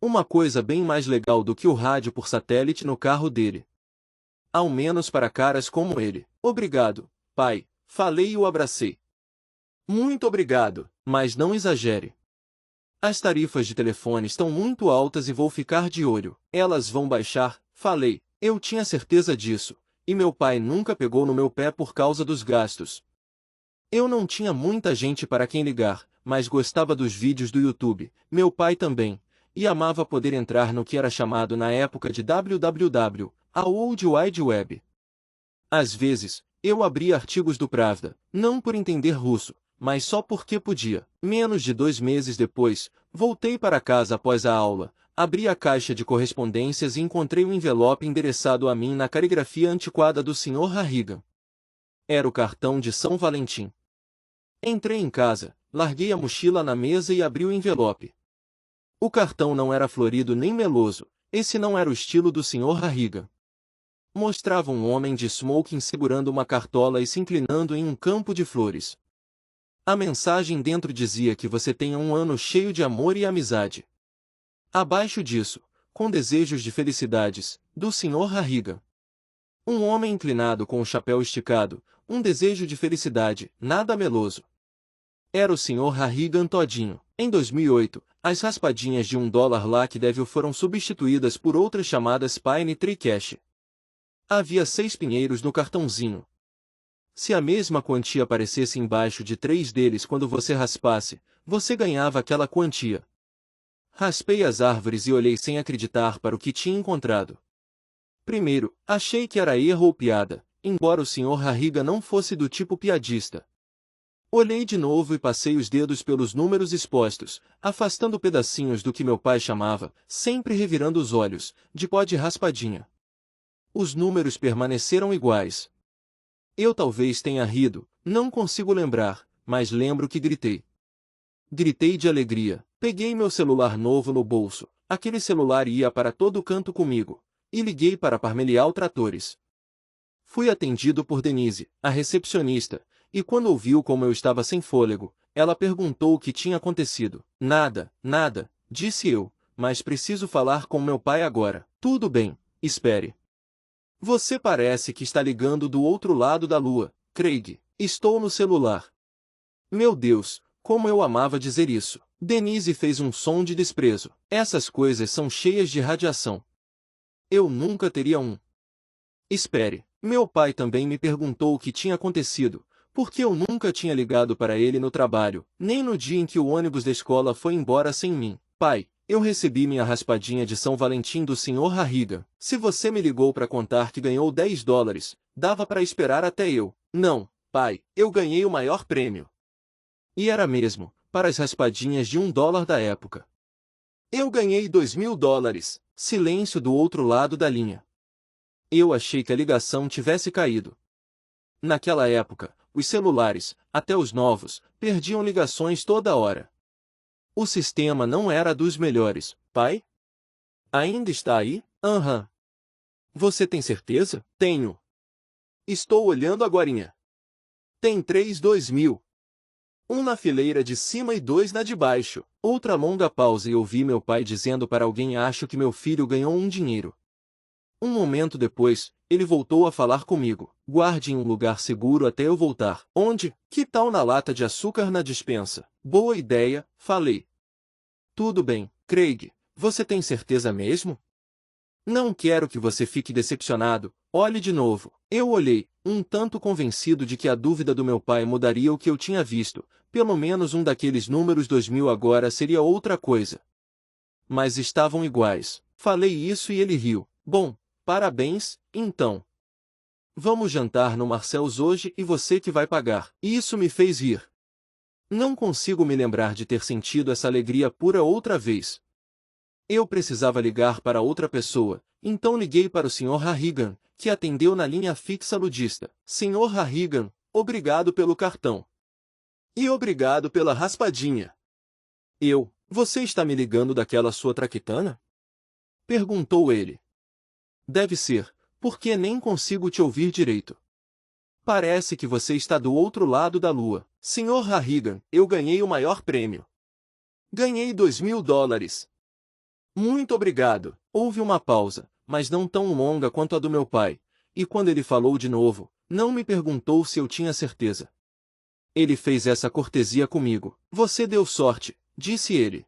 Uma coisa bem mais legal do que o rádio por satélite no carro dele. Ao menos para caras como ele. Obrigado, pai, falei e o abracei. Muito obrigado, mas não exagere. As tarifas de telefone estão muito altas e vou ficar de olho. Elas vão baixar, falei. Eu tinha certeza disso, e meu pai nunca pegou no meu pé por causa dos gastos. Eu não tinha muita gente para quem ligar, mas gostava dos vídeos do YouTube, meu pai também, e amava poder entrar no que era chamado na época de www, a World Wide Web. Às vezes, eu abria artigos do Pravda, não por entender russo, mas só porque podia. Menos de 2 meses depois, voltei para casa após a aula, abri a caixa de correspondências e encontrei um envelope endereçado a mim na caligrafia antiquada do Sr. Harrigan. Era o cartão de São Valentim. Entrei em casa, larguei a mochila na mesa e abri o envelope. O cartão não era florido nem meloso, esse não era o estilo do Sr. Harrigan. Mostrava um homem de smoking segurando uma cartola e se inclinando em um campo de flores. A mensagem dentro dizia que você tenha um ano cheio de amor e amizade. Abaixo disso, com desejos de felicidades, do Sr. Harrigan. Um homem inclinado com o chapéu esticado, um desejo de felicidade, nada meloso. Era o Sr. Harrigan todinho. Em 2008, as raspadinhas de $1 lá que deve foram substituídas por outras chamadas Pine Tree Cash. Havia 6 pinheiros no cartãozinho. Se a mesma quantia aparecesse embaixo de 3 deles quando você raspasse, você ganhava aquela quantia. Raspei as árvores e olhei sem acreditar para o que tinha encontrado. Primeiro, achei que era erro ou piada, embora o Sr. Harrigan não fosse do tipo piadista. Olhei de novo e passei os dedos pelos números expostos, afastando pedacinhos do que meu pai chamava, sempre revirando os olhos, de pó de raspadinha. Os números permaneceram iguais. Eu talvez tenha rido, não consigo lembrar, mas lembro que gritei. Gritei de alegria, peguei meu celular novo no bolso, aquele celular ia para todo canto comigo, e liguei para Parmelial Tratores. Fui atendido por Denise, a recepcionista, e quando ouviu como eu estava sem fôlego, ela perguntou o que tinha acontecido. Nada, nada, disse eu, mas preciso falar com meu pai agora. Tudo bem, espere. Você parece que está ligando do outro lado da lua, Craig. Estou no celular. Meu Deus, como eu amava dizer isso. Denise fez um som de desprezo. Essas coisas são cheias de radiação. Eu nunca teria um. Espere, meu pai também me perguntou o que tinha acontecido, porque eu nunca tinha ligado para ele no trabalho, nem no dia em que o ônibus da escola foi embora sem mim. Pai, eu recebi minha raspadinha de São Valentim do Sr. Harrigan. Se você me ligou para contar que ganhou $10, dava para esperar até eu. Não, pai, eu ganhei o maior prêmio. E era mesmo, para as raspadinhas de $1 da época. Eu ganhei $2.000. Silêncio do outro lado da linha. Eu achei que a ligação tivesse caído. Naquela época, os celulares, até os novos, perdiam ligações toda hora. O sistema não era dos melhores. Pai? Ainda está aí? Aham. Você tem certeza? Tenho. Estou olhando agorinha. Tem 3 2000. Um na fileira de cima e 2 na de baixo. Outra longa pausa e ouvi meu pai dizendo para alguém: acho que meu filho ganhou um dinheiro. Um momento depois, ele voltou a falar comigo. Guarde em um lugar seguro até eu voltar. Onde? Que tal na lata de açúcar na despensa? Boa ideia, falei. Tudo bem, Craig. Você tem certeza mesmo? Não quero que você fique decepcionado. Olhe de novo. Eu olhei, um tanto convencido de que a dúvida do meu pai mudaria o que eu tinha visto. Pelo menos um daqueles números 2000 agora seria outra coisa. Mas estavam iguais. Falei isso e ele riu. Bom, parabéns, então. Vamos jantar no Marcel's hoje e você que vai pagar. Isso me fez rir. Não consigo me lembrar de ter sentido essa alegria pura outra vez. Eu precisava ligar para outra pessoa, então liguei para o Sr. Harrigan, que atendeu na linha fixa ludista. Sr. Harrigan, obrigado pelo cartão. E obrigado pela raspadinha. Você está me ligando daquela sua traquitana? Perguntou ele. Deve ser, porque nem consigo te ouvir direito. Parece que você está do outro lado da lua. Sr. Harrigan, eu ganhei o maior prêmio. Ganhei $2.000. Muito obrigado. Houve uma pausa, mas não tão longa quanto a do meu pai, e quando ele falou de novo, não me perguntou se eu tinha certeza. Ele fez essa cortesia comigo. Você deu sorte, disse ele.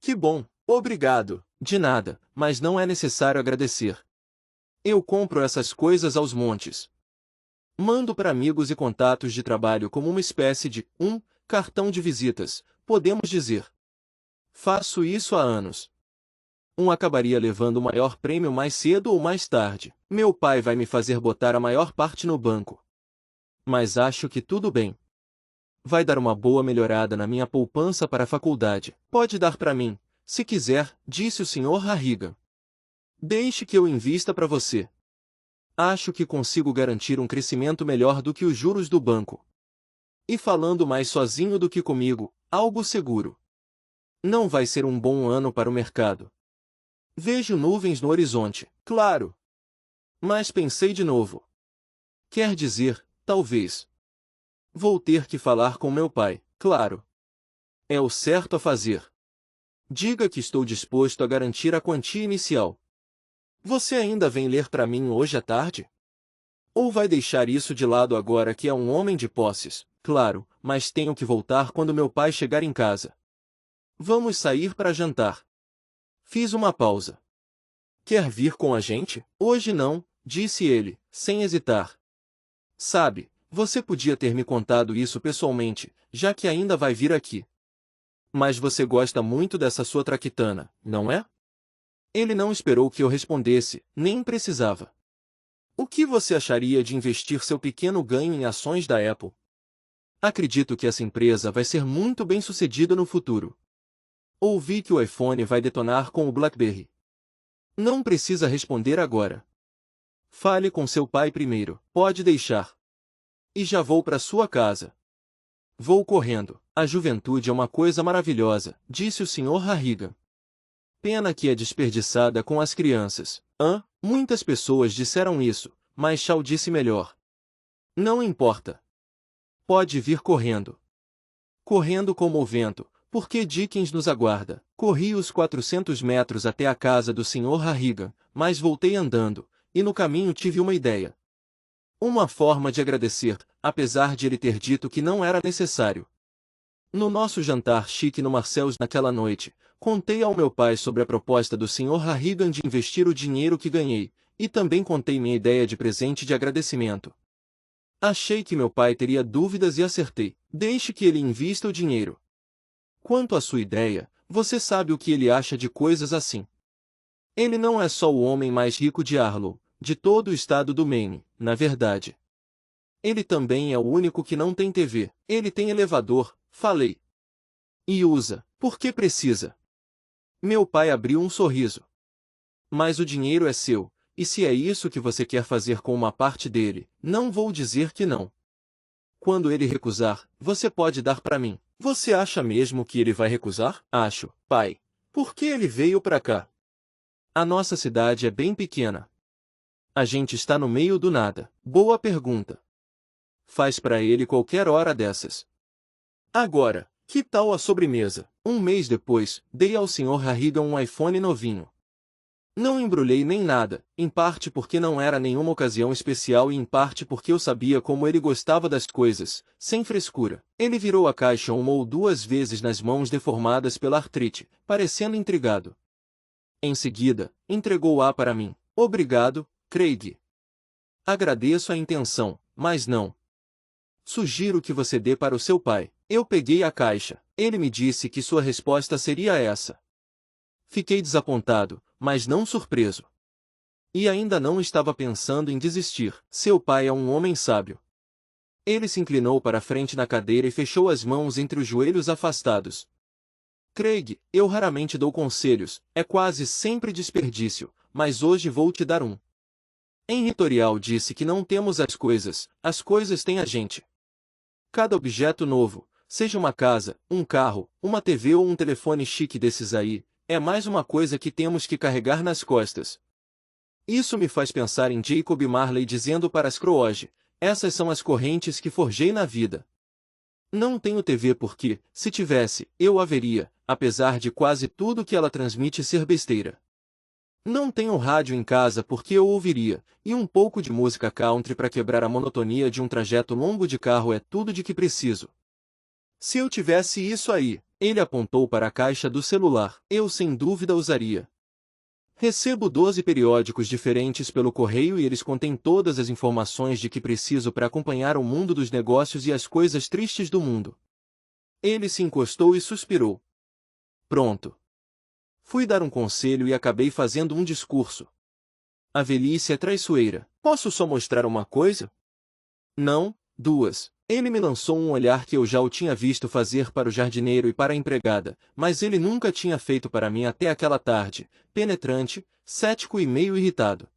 Que bom, obrigado. De nada, mas não é necessário agradecer. Eu compro essas coisas aos montes. Mando para amigos e contatos de trabalho como uma espécie de cartão de visitas, podemos dizer. Faço isso há anos. Acabaria levando o maior prêmio mais cedo ou mais tarde. Meu pai vai me fazer botar a maior parte no banco. Mas acho que tudo bem. Vai dar uma boa melhorada na minha poupança para a faculdade. Pode dar para mim, se quiser, disse o Sr. Harrigan. Deixe que eu invista para você. Acho que consigo garantir um crescimento melhor do que os juros do banco. E falando mais sozinho do que comigo, algo seguro. Não vai ser um bom ano para o mercado. Vejo nuvens no horizonte, claro. Mas pensei de novo. Quer dizer, talvez. Vou ter que falar com meu pai, claro. É o certo a fazer. Diga que estou disposto a garantir a quantia inicial. Você ainda vem ler para mim hoje à tarde? Ou vai deixar isso de lado agora que é um homem de posses? Claro, mas tenho que voltar quando meu pai chegar em casa. Vamos sair para jantar. Fiz uma pausa. Quer vir com a gente? Hoje não, disse ele, sem hesitar. Sabe, você podia ter me contado isso pessoalmente, já que ainda vai vir aqui. Mas você gosta muito dessa sua traquitana, não é? Ele não esperou que eu respondesse, nem precisava. O que você acharia de investir seu pequeno ganho em ações da Apple? Acredito que essa empresa vai ser muito bem-sucedida no futuro. Ouvi que o iPhone vai detonar com o BlackBerry. Não precisa responder agora. Fale com seu pai primeiro, pode deixar. E já vou para sua casa. Vou correndo. A juventude é uma coisa maravilhosa, disse o Sr. Harrigan. Pena que é desperdiçada com as crianças. Muitas pessoas disseram isso, mas Shaw disse melhor. Não importa. Pode vir correndo. Correndo como o vento, porque Dickens nos aguarda. Corri os 400 metros até a casa do Sr. Harrigan, mas voltei andando, e no caminho tive uma ideia. Uma forma de agradecer, apesar de ele ter dito que não era necessário. No nosso jantar chique no Marcel's naquela noite, contei ao meu pai sobre a proposta do Sr. Harrigan de investir o dinheiro que ganhei, e também contei minha ideia de presente de agradecimento. Achei que meu pai teria dúvidas e acertei. Deixe que ele invista o dinheiro. Quanto à sua ideia, você sabe o que ele acha de coisas assim. Ele não é só o homem mais rico de Harlow, de todo o estado do Maine, na verdade. Ele também é o único que não tem TV. Ele tem elevador, falei. E usa, porque precisa. Meu pai abriu um sorriso. Mas o dinheiro é seu, e se é isso que você quer fazer com uma parte dele, não vou dizer que não. Quando ele recusar, você pode dar para mim. Você acha mesmo que ele vai recusar? Acho, pai. Por que ele veio para cá? A nossa cidade é bem pequena. A gente está no meio do nada. Boa pergunta. Faz para ele qualquer hora dessas. Agora, que tal a sobremesa? Um mês depois, dei ao Sr. Harrigan um iPhone novinho. Não embrulhei nem nada, em parte porque não era nenhuma ocasião especial e em parte porque eu sabia como ele gostava das coisas, sem frescura. Ele virou a caixa uma ou duas vezes nas mãos deformadas pela artrite, parecendo intrigado. Em seguida, entregou-a para mim. Obrigado, Craig. Agradeço a intenção, mas não. Sugiro que você dê para o seu pai. Eu peguei a caixa. Ele me disse que sua resposta seria essa. Fiquei desapontado, mas não surpreso. E ainda não estava pensando em desistir. Seu pai é um homem sábio. Ele se inclinou para a frente na cadeira e fechou as mãos entre os joelhos afastados. Craig, eu raramente dou conselhos, é quase sempre desperdício, mas hoje vou te dar um. Henry Torial disse que não temos as coisas têm a gente. Cada objeto novo, seja uma casa, um carro, uma TV ou um telefone chique desses aí, é mais uma coisa que temos que carregar nas costas. Isso me faz pensar em Jacob Marley dizendo para Scrooge, essas são as correntes que forjei na vida. Não tenho TV porque, se tivesse, eu a veria, apesar de quase tudo que ela transmite ser besteira. Não tenho rádio em casa porque eu ouviria, e um pouco de música country para quebrar a monotonia de um trajeto longo de carro é tudo de que preciso. Se eu tivesse isso aí, ele apontou para a caixa do celular, eu sem dúvida usaria. Recebo 12 periódicos diferentes pelo correio e eles contêm todas as informações de que preciso para acompanhar o mundo dos negócios e as coisas tristes do mundo. Ele se encostou e suspirou. Pronto. Fui dar um conselho e acabei fazendo um discurso. A velhice é traiçoeira. Posso só mostrar uma coisa? Não, duas. Ele me lançou um olhar que eu já o tinha visto fazer para o jardineiro e para a empregada, mas ele nunca tinha feito para mim até aquela tarde, penetrante, cético e meio irritado.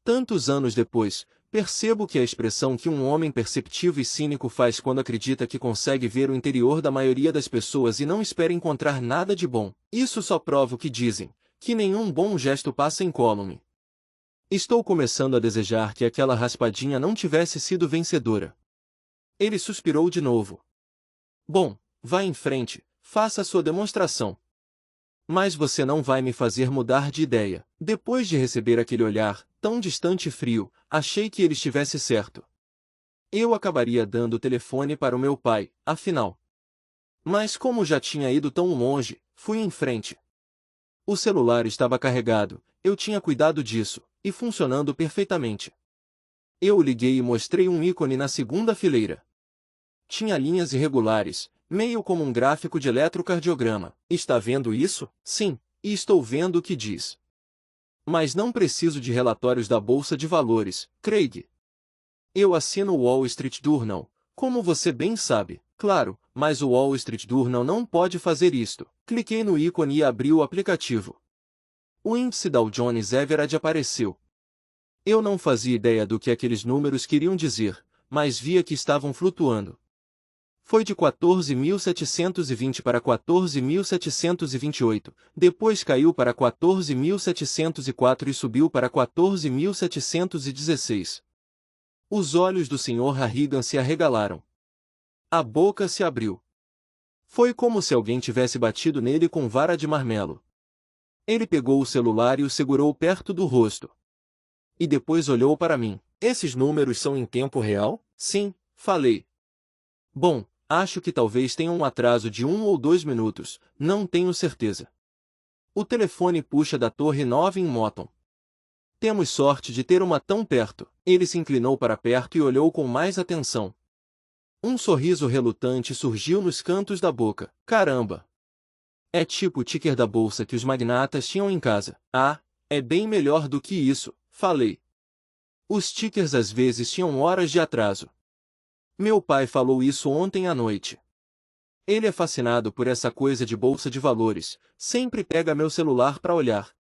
Tantos anos depois, percebo que a expressão que um homem perceptivo e cínico faz quando acredita que consegue ver o interior da maioria das pessoas e não espera encontrar nada de bom, isso só prova o que dizem, que nenhum bom gesto passa incólume. Estou começando a desejar que aquela raspadinha não tivesse sido vencedora. Ele suspirou de novo. Bom, vá em frente, faça a sua demonstração. Mas você não vai me fazer mudar de ideia. Depois de receber aquele olhar, tão distante e frio, achei que ele estivesse certo. Eu acabaria dando o telefone para o meu pai, afinal. Mas como já tinha ido tão longe, fui em frente. O celular estava carregado, eu tinha cuidado disso, e funcionando perfeitamente. Eu o liguei e mostrei um ícone na segunda fileira. Tinha linhas irregulares, meio como um gráfico de eletrocardiograma. Está vendo isso? Sim, e estou vendo o que diz. Mas não preciso de relatórios da Bolsa de Valores, Craig. Eu assino o Wall Street Journal, como você bem sabe, claro, mas o Wall Street Journal não pode fazer isto. Cliquei no ícone e abri o aplicativo. O índice Dow Jones Average apareceu. Eu não fazia ideia do que aqueles números queriam dizer, mas via que estavam flutuando. Foi de 14.720 para 14.728, depois caiu para 14.704 e subiu para 14.716. Os olhos do Sr. Harrigan se arregalaram. A boca se abriu. Foi como se alguém tivesse batido nele com vara de marmelo. Ele pegou o celular e o segurou perto do rosto. E depois olhou para mim. Esses números são em tempo real? Sim, falei. Bom, acho que talvez tenha um atraso de 1 ou 2 minutos, não tenho certeza. O telefone puxa da Torre 9 em Moton. Temos sorte de ter uma tão perto. Ele se inclinou para perto e olhou com mais atenção. Um sorriso relutante surgiu nos cantos da boca. Caramba! É tipo o ticker da bolsa que os magnatas tinham em casa. Ah, é bem melhor do que isso, falei. Os tickers às vezes tinham horas de atraso. Meu pai falou isso ontem à noite. Ele é fascinado por essa coisa de bolsa de valores, sempre pega meu celular para olhar.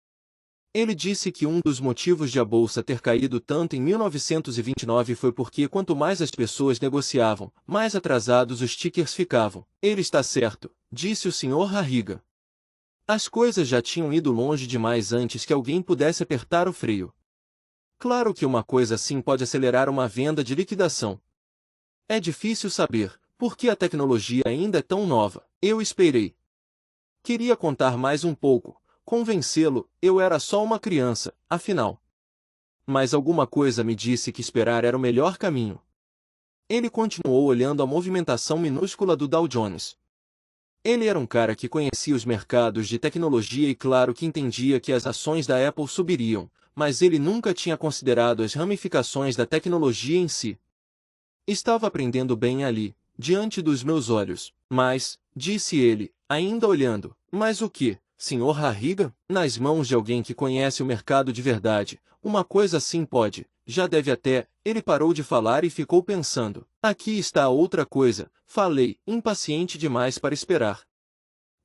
Ele disse que um dos motivos de a bolsa ter caído tanto em 1929 foi porque quanto mais as pessoas negociavam, mais atrasados os tickers ficavam. Ele está certo, disse o Sr. Harrigan. As coisas já tinham ido longe demais antes que alguém pudesse apertar o freio. Claro que uma coisa assim pode acelerar uma venda de liquidação. É difícil saber, porque a tecnologia ainda é tão nova. Eu esperei. Queria contar mais um pouco, convencê-lo, eu era só uma criança, afinal. Mas alguma coisa me disse que esperar era o melhor caminho. Ele continuou olhando a movimentação minúscula do Dow Jones. Ele era um cara que conhecia os mercados de tecnologia e claro que entendia que as ações da Apple subiriam, mas ele nunca tinha considerado as ramificações da tecnologia em si. Estava aprendendo bem ali, diante dos meus olhos, mas, disse ele, ainda olhando, mas o que, Sr. Harrigan? Nas mãos de alguém que conhece o mercado de verdade, uma coisa assim pode, já deve até, ele parou de falar e ficou pensando. Aqui está a outra coisa, falei, impaciente demais para esperar.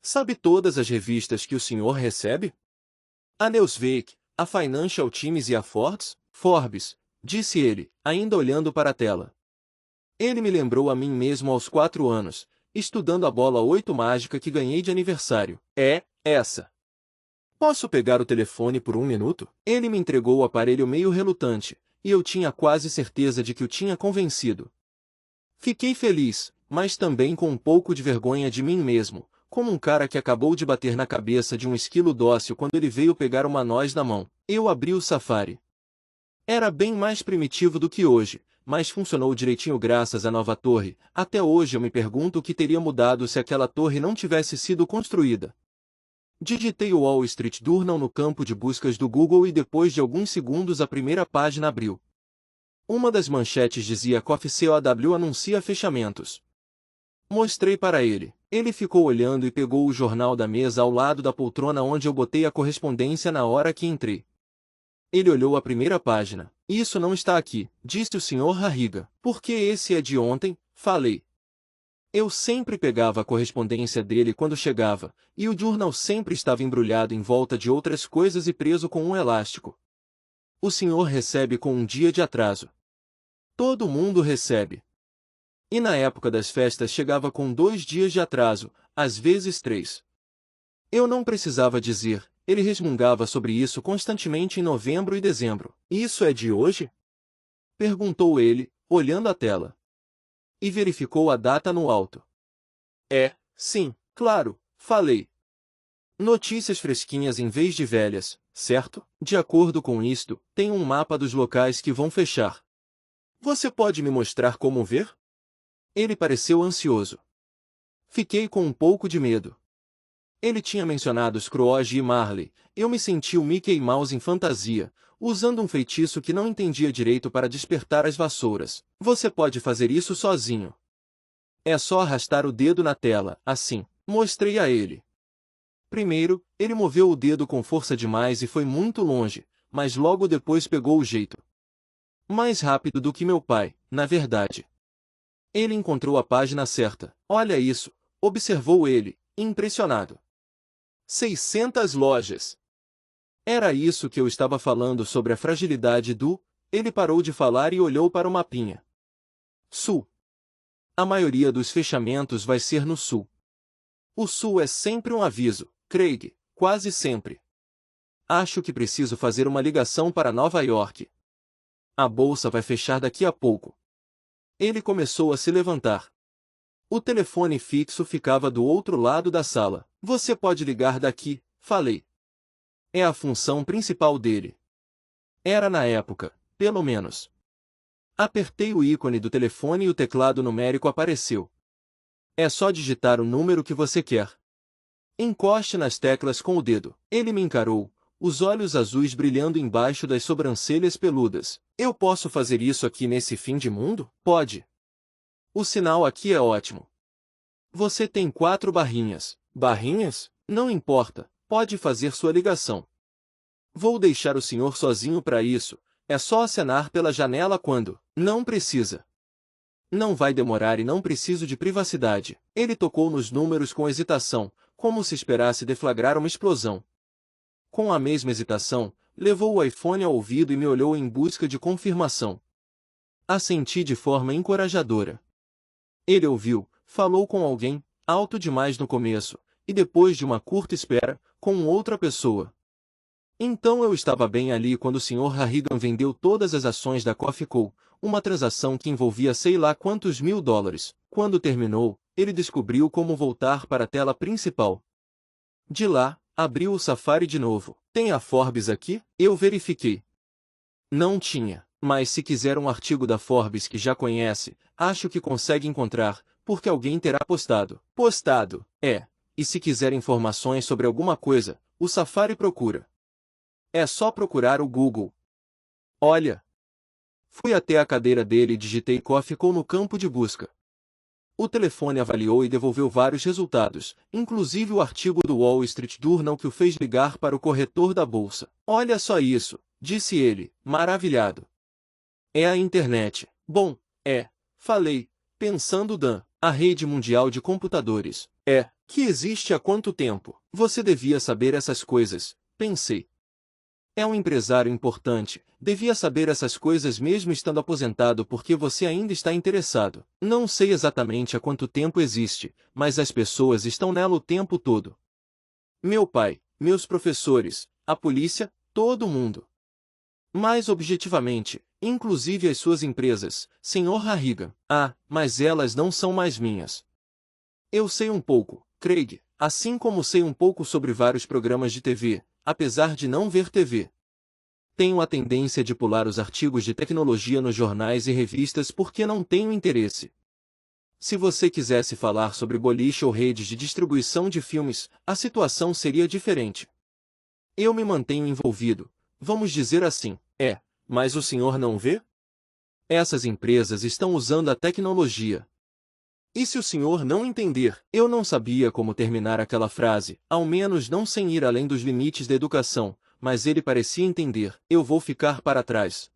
Sabe todas as revistas que o senhor recebe? A Newsweek, a Financial Times e a Forbes, disse ele, ainda olhando para a tela. Ele me lembrou a mim mesmo aos 4 anos, estudando a bola 8 mágica que ganhei de aniversário. É, essa. Posso pegar o telefone por 1 minuto? Ele me entregou o aparelho meio relutante, e eu tinha quase certeza de que o tinha convencido. Fiquei feliz, mas também com um pouco de vergonha de mim mesmo, como um cara que acabou de bater na cabeça de um esquilo dócil quando ele veio pegar uma noz na mão. Eu abri o Safari. Era bem mais primitivo do que hoje, mas funcionou direitinho graças à nova torre. Até hoje eu me pergunto o que teria mudado se aquela torre não tivesse sido construída. Digitei o Wall Street Journal no campo de buscas do Google e depois de alguns segundos a primeira página abriu. Uma das manchetes dizia Coffee COW anuncia fechamentos. Mostrei para ele. Ele ficou olhando e pegou o jornal da mesa ao lado da poltrona onde eu botei a correspondência na hora que entrei. Ele olhou a primeira página. Isso não está aqui, disse o Sr. Harrigan. Porque esse é de ontem, falei. Eu sempre pegava a correspondência dele quando chegava, e o jornal sempre estava embrulhado em volta de outras coisas e preso com um elástico. O senhor recebe com um dia de atraso. Todo mundo recebe. E na época das festas chegava com 2 dias de atraso, às vezes 3. Eu não precisava dizer, ele resmungava sobre isso constantemente em novembro e dezembro. Isso é de hoje? Perguntou ele, olhando a tela. E verificou a data no alto. É, sim, claro, falei. Notícias fresquinhas em vez de velhas, certo? De acordo com isto, tem um mapa dos locais que vão fechar. Você pode me mostrar como ver? Ele pareceu ansioso. Fiquei com um pouco de medo. Ele tinha mencionado Scrooge e Marley. Eu me senti o Mickey Mouse em fantasia, usando um feitiço que não entendia direito para despertar as vassouras. Você pode fazer isso sozinho. É só arrastar o dedo na tela, assim. Mostrei a ele. Primeiro, ele moveu o dedo com força demais e foi muito longe, mas logo depois pegou o jeito. Mais rápido do que meu pai, na verdade. Ele encontrou a página certa. Olha isso, observou ele, impressionado. 600 lojas. Era isso que eu estava falando sobre a fragilidade do... Ele parou de falar e olhou para o mapinha. Sul. A maioria dos fechamentos vai ser no sul. O sul é sempre um aviso, Craig, quase sempre. Acho que preciso fazer uma ligação para Nova York. A bolsa vai fechar daqui a pouco. Ele começou a se levantar. O telefone fixo ficava do outro lado da sala. Você pode ligar daqui, falei. É a função principal dele. Era na época, pelo menos. Apertei o ícone do telefone e o teclado numérico apareceu. É só digitar o número que você quer. Encoste nas teclas com o dedo. Ele me encarou, os olhos azuis brilhando embaixo das sobrancelhas peludas. Eu posso fazer isso aqui nesse fim de mundo? Pode. O sinal aqui é ótimo. Você tem 4 barrinhas. Barrinhas? Não importa, pode fazer sua ligação. Vou deixar o senhor sozinho para isso, é só acenar pela janela quando... Não precisa. Não vai demorar e não preciso de privacidade. Ele tocou nos números com hesitação, como se esperasse deflagrar uma explosão. Com a mesma hesitação, levou o iPhone ao ouvido e me olhou em busca de confirmação. Assenti de forma encorajadora. Ele ouviu, falou com alguém, alto demais no começo, e depois de uma curta espera, com outra pessoa. Então eu estava bem ali quando o Sr. Harrigan vendeu todas as ações da Coffee Co., uma transação que envolvia sei lá quantos mil dólares. Quando terminou, ele descobriu como voltar para a tela principal. De lá, abriu o Safari de novo. Tem a Forbes aqui? Eu verifiquei. Não tinha, mas se quiser um artigo da Forbes que já conhece, acho que consegue encontrar. porque alguém terá postado. Postado, é. E se quiser informações sobre alguma coisa, o Safari procura. É só procurar o Google. Olha. Fui até a cadeira dele e digitei Coffee Call no campo de busca. O telefone avaliou e devolveu vários resultados, inclusive o artigo do Wall Street Journal que o fez ligar para o corretor da bolsa. Olha só isso, disse ele, maravilhado. É a internet. Bom, falei, pensando a rede mundial de computadores. Que existe há quanto tempo? Você devia saber essas coisas, pensei. É um empresário importante, devia saber essas coisas mesmo estando aposentado porque você ainda está interessado. Não sei exatamente há quanto tempo existe, mas as pessoas estão nela o tempo todo. Meu pai, meus professores, a polícia, todo mundo. Mais objetivamente, inclusive as suas empresas, Sr. Harrigan. Ah, mas elas não são mais minhas. Eu sei um pouco, Craig, assim como sei um pouco sobre vários programas de TV, apesar de não ver TV. Tenho a tendência de pular os artigos de tecnologia nos jornais e revistas porque não tenho interesse. Se você quisesse falar sobre boliche ou redes de distribuição de filmes, a situação seria diferente. Eu me mantenho envolvido, vamos dizer assim, mas o senhor não vê? Essas empresas estão usando a tecnologia. E se o senhor não entender? Eu não sabia como terminar aquela frase, ao menos não sem ir além dos limites da educação, mas ele parecia entender. Eu vou ficar para trás.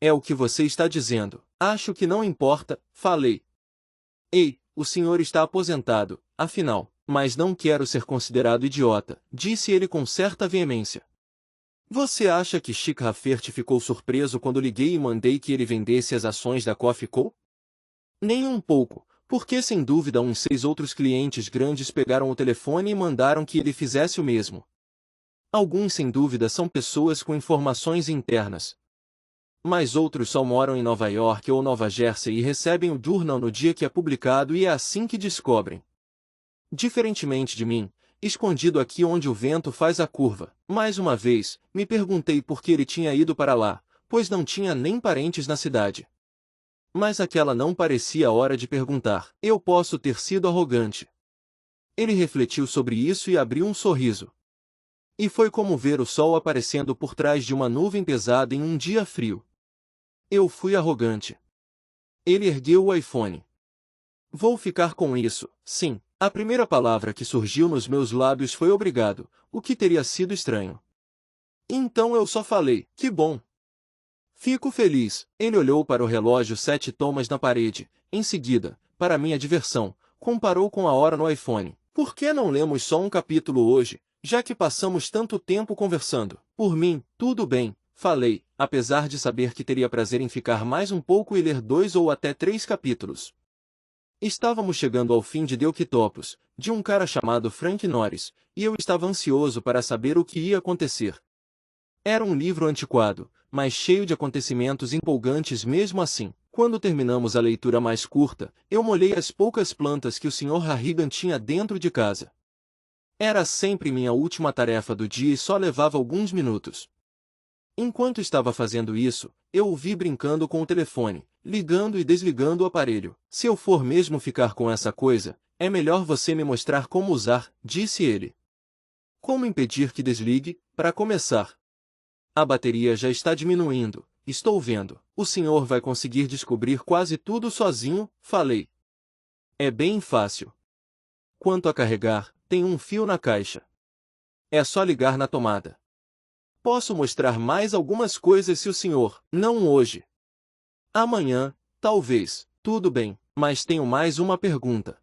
É o que você está dizendo. Acho que não importa, falei. Ei, o senhor está aposentado, afinal, mas não quero ser considerado idiota, disse ele com certa veemência. Você acha que Chick Rafferty ficou surpreso quando liguei e mandei que ele vendesse as ações da Coffee Co? Nem um pouco. Porque sem dúvida uns 6 outros clientes grandes pegaram o telefone e mandaram que ele fizesse o mesmo. Alguns sem dúvida são pessoas com informações internas. Mas outros só moram em Nova York ou Nova Jersey e recebem o jornal no dia que é publicado e é assim que descobrem. Diferentemente de mim, escondido aqui onde o vento faz a curva, mais uma vez, me perguntei por que ele tinha ido para lá, pois não tinha nem parentes na cidade. Mas aquela não parecia a hora de perguntar. Eu posso ter sido arrogante. Ele refletiu sobre isso e abriu um sorriso. E foi como ver o sol aparecendo por trás de uma nuvem pesada em um dia frio. Eu fui arrogante. Ele ergueu o iPhone. Vou ficar com isso, sim. A primeira palavra que surgiu nos meus lábios foi obrigado, o que teria sido estranho. Então eu só falei, que bom. Fico feliz. Ele olhou para o relógio 7 tomas na parede. Em seguida, para minha diversão, comparou com a hora no iPhone. Por que não lemos só um capítulo hoje, já que passamos tanto tempo conversando? Por mim, tudo bem, falei, apesar de saber que teria prazer em ficar mais um pouco e ler 2 ou até 3 capítulos. Estávamos chegando ao fim de The Octopus, de um cara chamado Frank Norris, e eu estava ansioso para saber o que ia acontecer. Era um livro antiquado, mas cheio de acontecimentos empolgantes mesmo assim. Quando terminamos a leitura mais curta, eu molhei as poucas plantas que o Sr. Harrigan tinha dentro de casa. Era sempre minha última tarefa do dia e só levava alguns minutos. Enquanto estava fazendo isso, eu o vi brincando com o telefone, ligando e desligando o aparelho. Se eu for mesmo ficar com essa coisa, é melhor você me mostrar como usar, disse ele. Como impedir que desligue? Para começar, a bateria já está diminuindo, estou vendo. O senhor vai conseguir descobrir quase tudo sozinho, falei. É bem fácil. Quanto a carregar, tem um fio na caixa. É só ligar na tomada. Posso mostrar mais algumas coisas se o senhor, não hoje. Amanhã, talvez, tudo bem, mas tenho mais uma pergunta.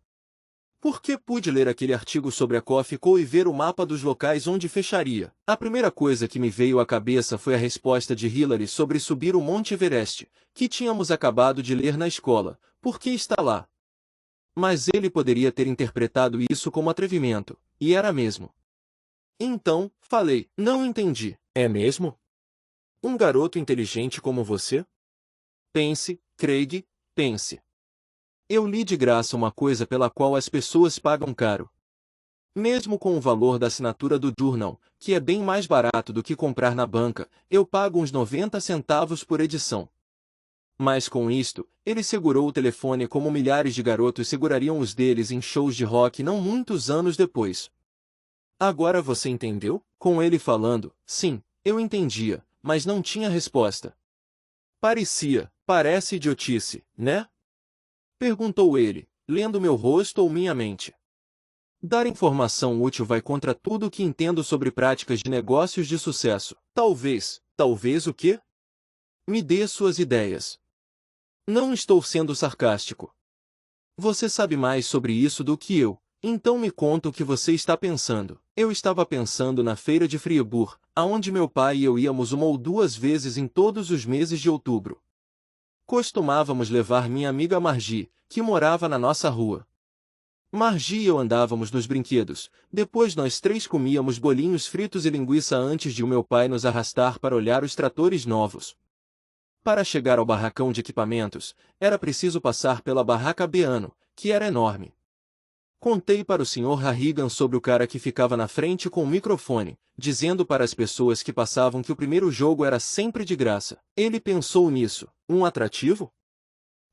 Por que pude ler aquele artigo sobre a Coffee Co e ver o mapa dos locais onde fecharia? A primeira coisa que me veio à cabeça foi a resposta de Hillary sobre subir o Monte Everest, que tínhamos acabado de ler na escola. Por que está lá? Mas ele poderia ter interpretado isso como atrevimento, e era mesmo. Então, falei, não entendi. É mesmo? Um garoto inteligente como você? Pense, Craig, pense. Eu li de graça uma coisa pela qual as pessoas pagam caro. Mesmo com o valor da assinatura do jornal, que é bem mais barato do que comprar na banca, eu pago uns 90 centavos por edição. Mas com isto, ele segurou o telefone como milhares de garotos segurariam os deles em shows de rock não muitos anos depois. Agora você entendeu? Com ele falando, sim, eu entendia, mas não tinha resposta. Parece idiotice, né? Perguntou ele, lendo meu rosto ou minha mente. Dar informação útil vai contra tudo o que entendo sobre práticas de negócios de sucesso. Talvez o quê? Me dê suas ideias. Não estou sendo sarcástico. Você sabe mais sobre isso do que eu, então me conta o que você está pensando. Eu estava pensando na feira de Fribourg, aonde meu pai e eu íamos 1 ou 2 vezes em todos os meses de outubro. Costumávamos levar minha amiga Margie, que morava na nossa rua. Margie e eu andávamos nos brinquedos, depois nós 3 comíamos bolinhos fritos e linguiça antes de o meu pai nos arrastar para olhar os tratores novos. Para chegar ao barracão de equipamentos, era preciso passar pela barraca Beano, que era enorme. Contei para o Sr. Harrigan sobre o cara que ficava na frente com o microfone, dizendo para as pessoas que passavam que o primeiro jogo era sempre de graça. Ele pensou nisso, um atrativo?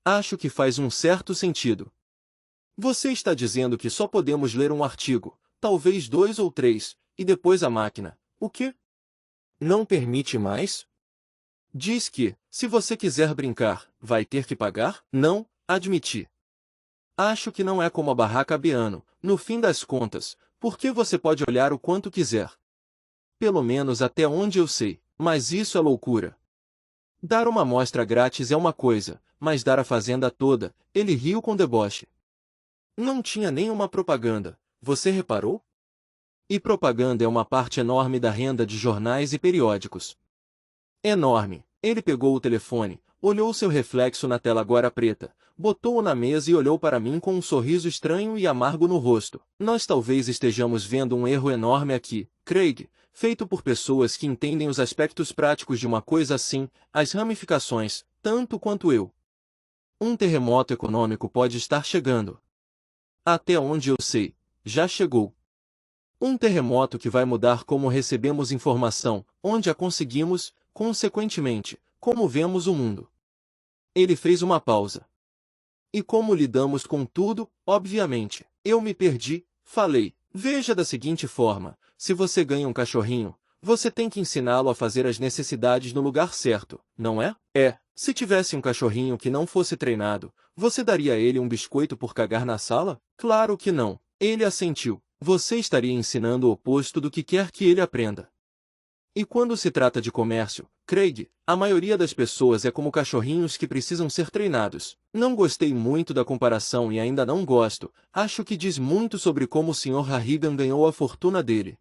Acho que faz um certo sentido. Você está dizendo que só podemos ler um artigo, talvez 2 ou 3, e depois a máquina, o quê? Não permite mais? Diz que, se você quiser brincar, vai ter que pagar? Não, admiti. Acho que não é como a barraca Beano, no fim das contas, porque você pode olhar o quanto quiser. Pelo menos até onde eu sei, mas isso é loucura. Dar uma amostra grátis é uma coisa, mas dar a fazenda toda, ele riu com deboche. Não tinha nenhuma propaganda, você reparou? E propaganda é uma parte enorme da renda de jornais e periódicos. Enorme. Ele pegou o telefone, olhou seu reflexo na tela agora preta, botou-o na mesa e olhou para mim com um sorriso estranho e amargo no rosto. Nós talvez estejamos vendo um erro enorme aqui, Craig, feito por pessoas que entendem os aspectos práticos de uma coisa assim, as ramificações, tanto quanto eu. Um terremoto econômico pode estar chegando. Até onde eu sei, já chegou. Um terremoto que vai mudar como recebemos informação, onde a conseguimos, consequentemente, como vemos o mundo. Ele fez uma pausa. E como lidamos com tudo, obviamente. Eu me perdi, falei. Veja da seguinte forma, se você ganha um cachorrinho, você tem que ensiná-lo a fazer as necessidades no lugar certo, não é? Se tivesse um cachorrinho que não fosse treinado, você daria a ele um biscoito por cagar na sala? Claro que não. Ele assentiu. Você estaria ensinando o oposto do que quer que ele aprenda. E quando se trata de comércio, Craig, a maioria das pessoas é como cachorrinhos que precisam ser treinados. Não gostei muito da comparação e ainda não gosto, acho que diz muito sobre como o Sr. Harrigan ganhou a fortuna dele.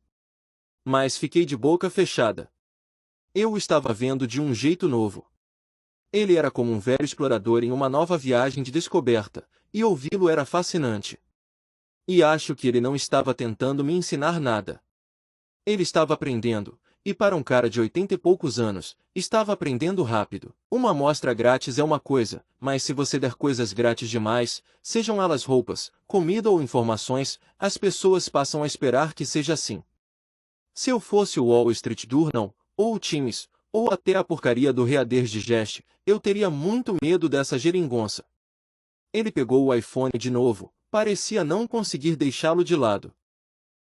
Mas fiquei de boca fechada. Eu o estava vendo de um jeito novo. Ele era como um velho explorador em uma nova viagem de descoberta, e ouvi-lo era fascinante. E acho que ele não estava tentando me ensinar nada. Ele estava aprendendo. E para um cara de 80 e poucos anos, estava aprendendo rápido. Uma amostra grátis é uma coisa, mas se você der coisas grátis demais, sejam elas roupas, comida ou informações, as pessoas passam a esperar que seja assim. Se eu fosse o Wall Street Journal, ou o Times, ou até a porcaria do Reader Digest, eu teria muito medo dessa geringonça. Ele pegou o iPhone de novo, parecia não conseguir deixá-lo de lado.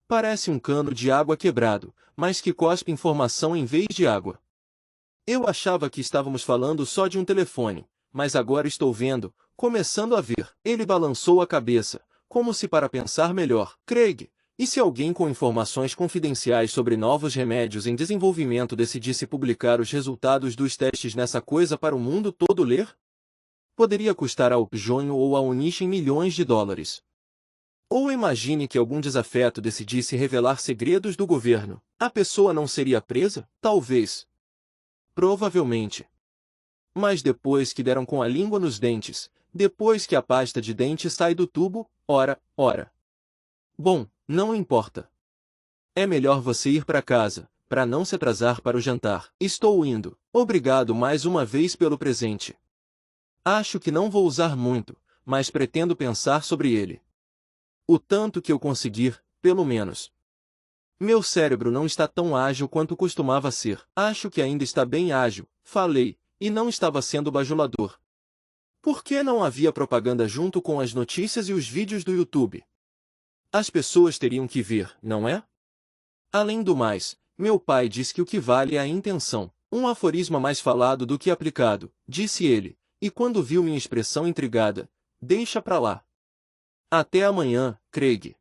Parece um cano de água quebrado, mas que cospe informação em vez de água. Eu achava que estávamos falando só de um telefone, mas agora estou vendo, começando a ver. Ele balançou a cabeça, como se para pensar melhor. Craig, e se alguém com informações confidenciais sobre novos remédios em desenvolvimento decidisse publicar os resultados dos testes nessa coisa para o mundo todo ler? Poderia custar ao Jonho ou ao Unishin milhões de dólares. Ou imagine que algum desafeto decidisse revelar segredos do governo. A pessoa não seria presa? Talvez. Provavelmente. Mas depois que deram com a língua nos dentes, depois que a pasta de dente sai do tubo, ora. Bom, não importa. É melhor você ir para casa, para não se atrasar para o jantar. Estou indo. Obrigado mais uma vez pelo presente. Acho que não vou usar muito, mas pretendo pensar sobre ele. O tanto que eu conseguir, pelo menos. Meu cérebro não está tão ágil quanto costumava ser. Acho que ainda está bem ágil, falei, e não estava sendo bajulador. Por que não havia propaganda junto com as notícias e os vídeos do YouTube? As pessoas teriam que ver, não é? Além do mais, meu pai diz que o que vale é a intenção, um aforisma mais falado do que aplicado, disse ele, e quando viu minha expressão intrigada, deixa pra lá. Até amanhã, Craig.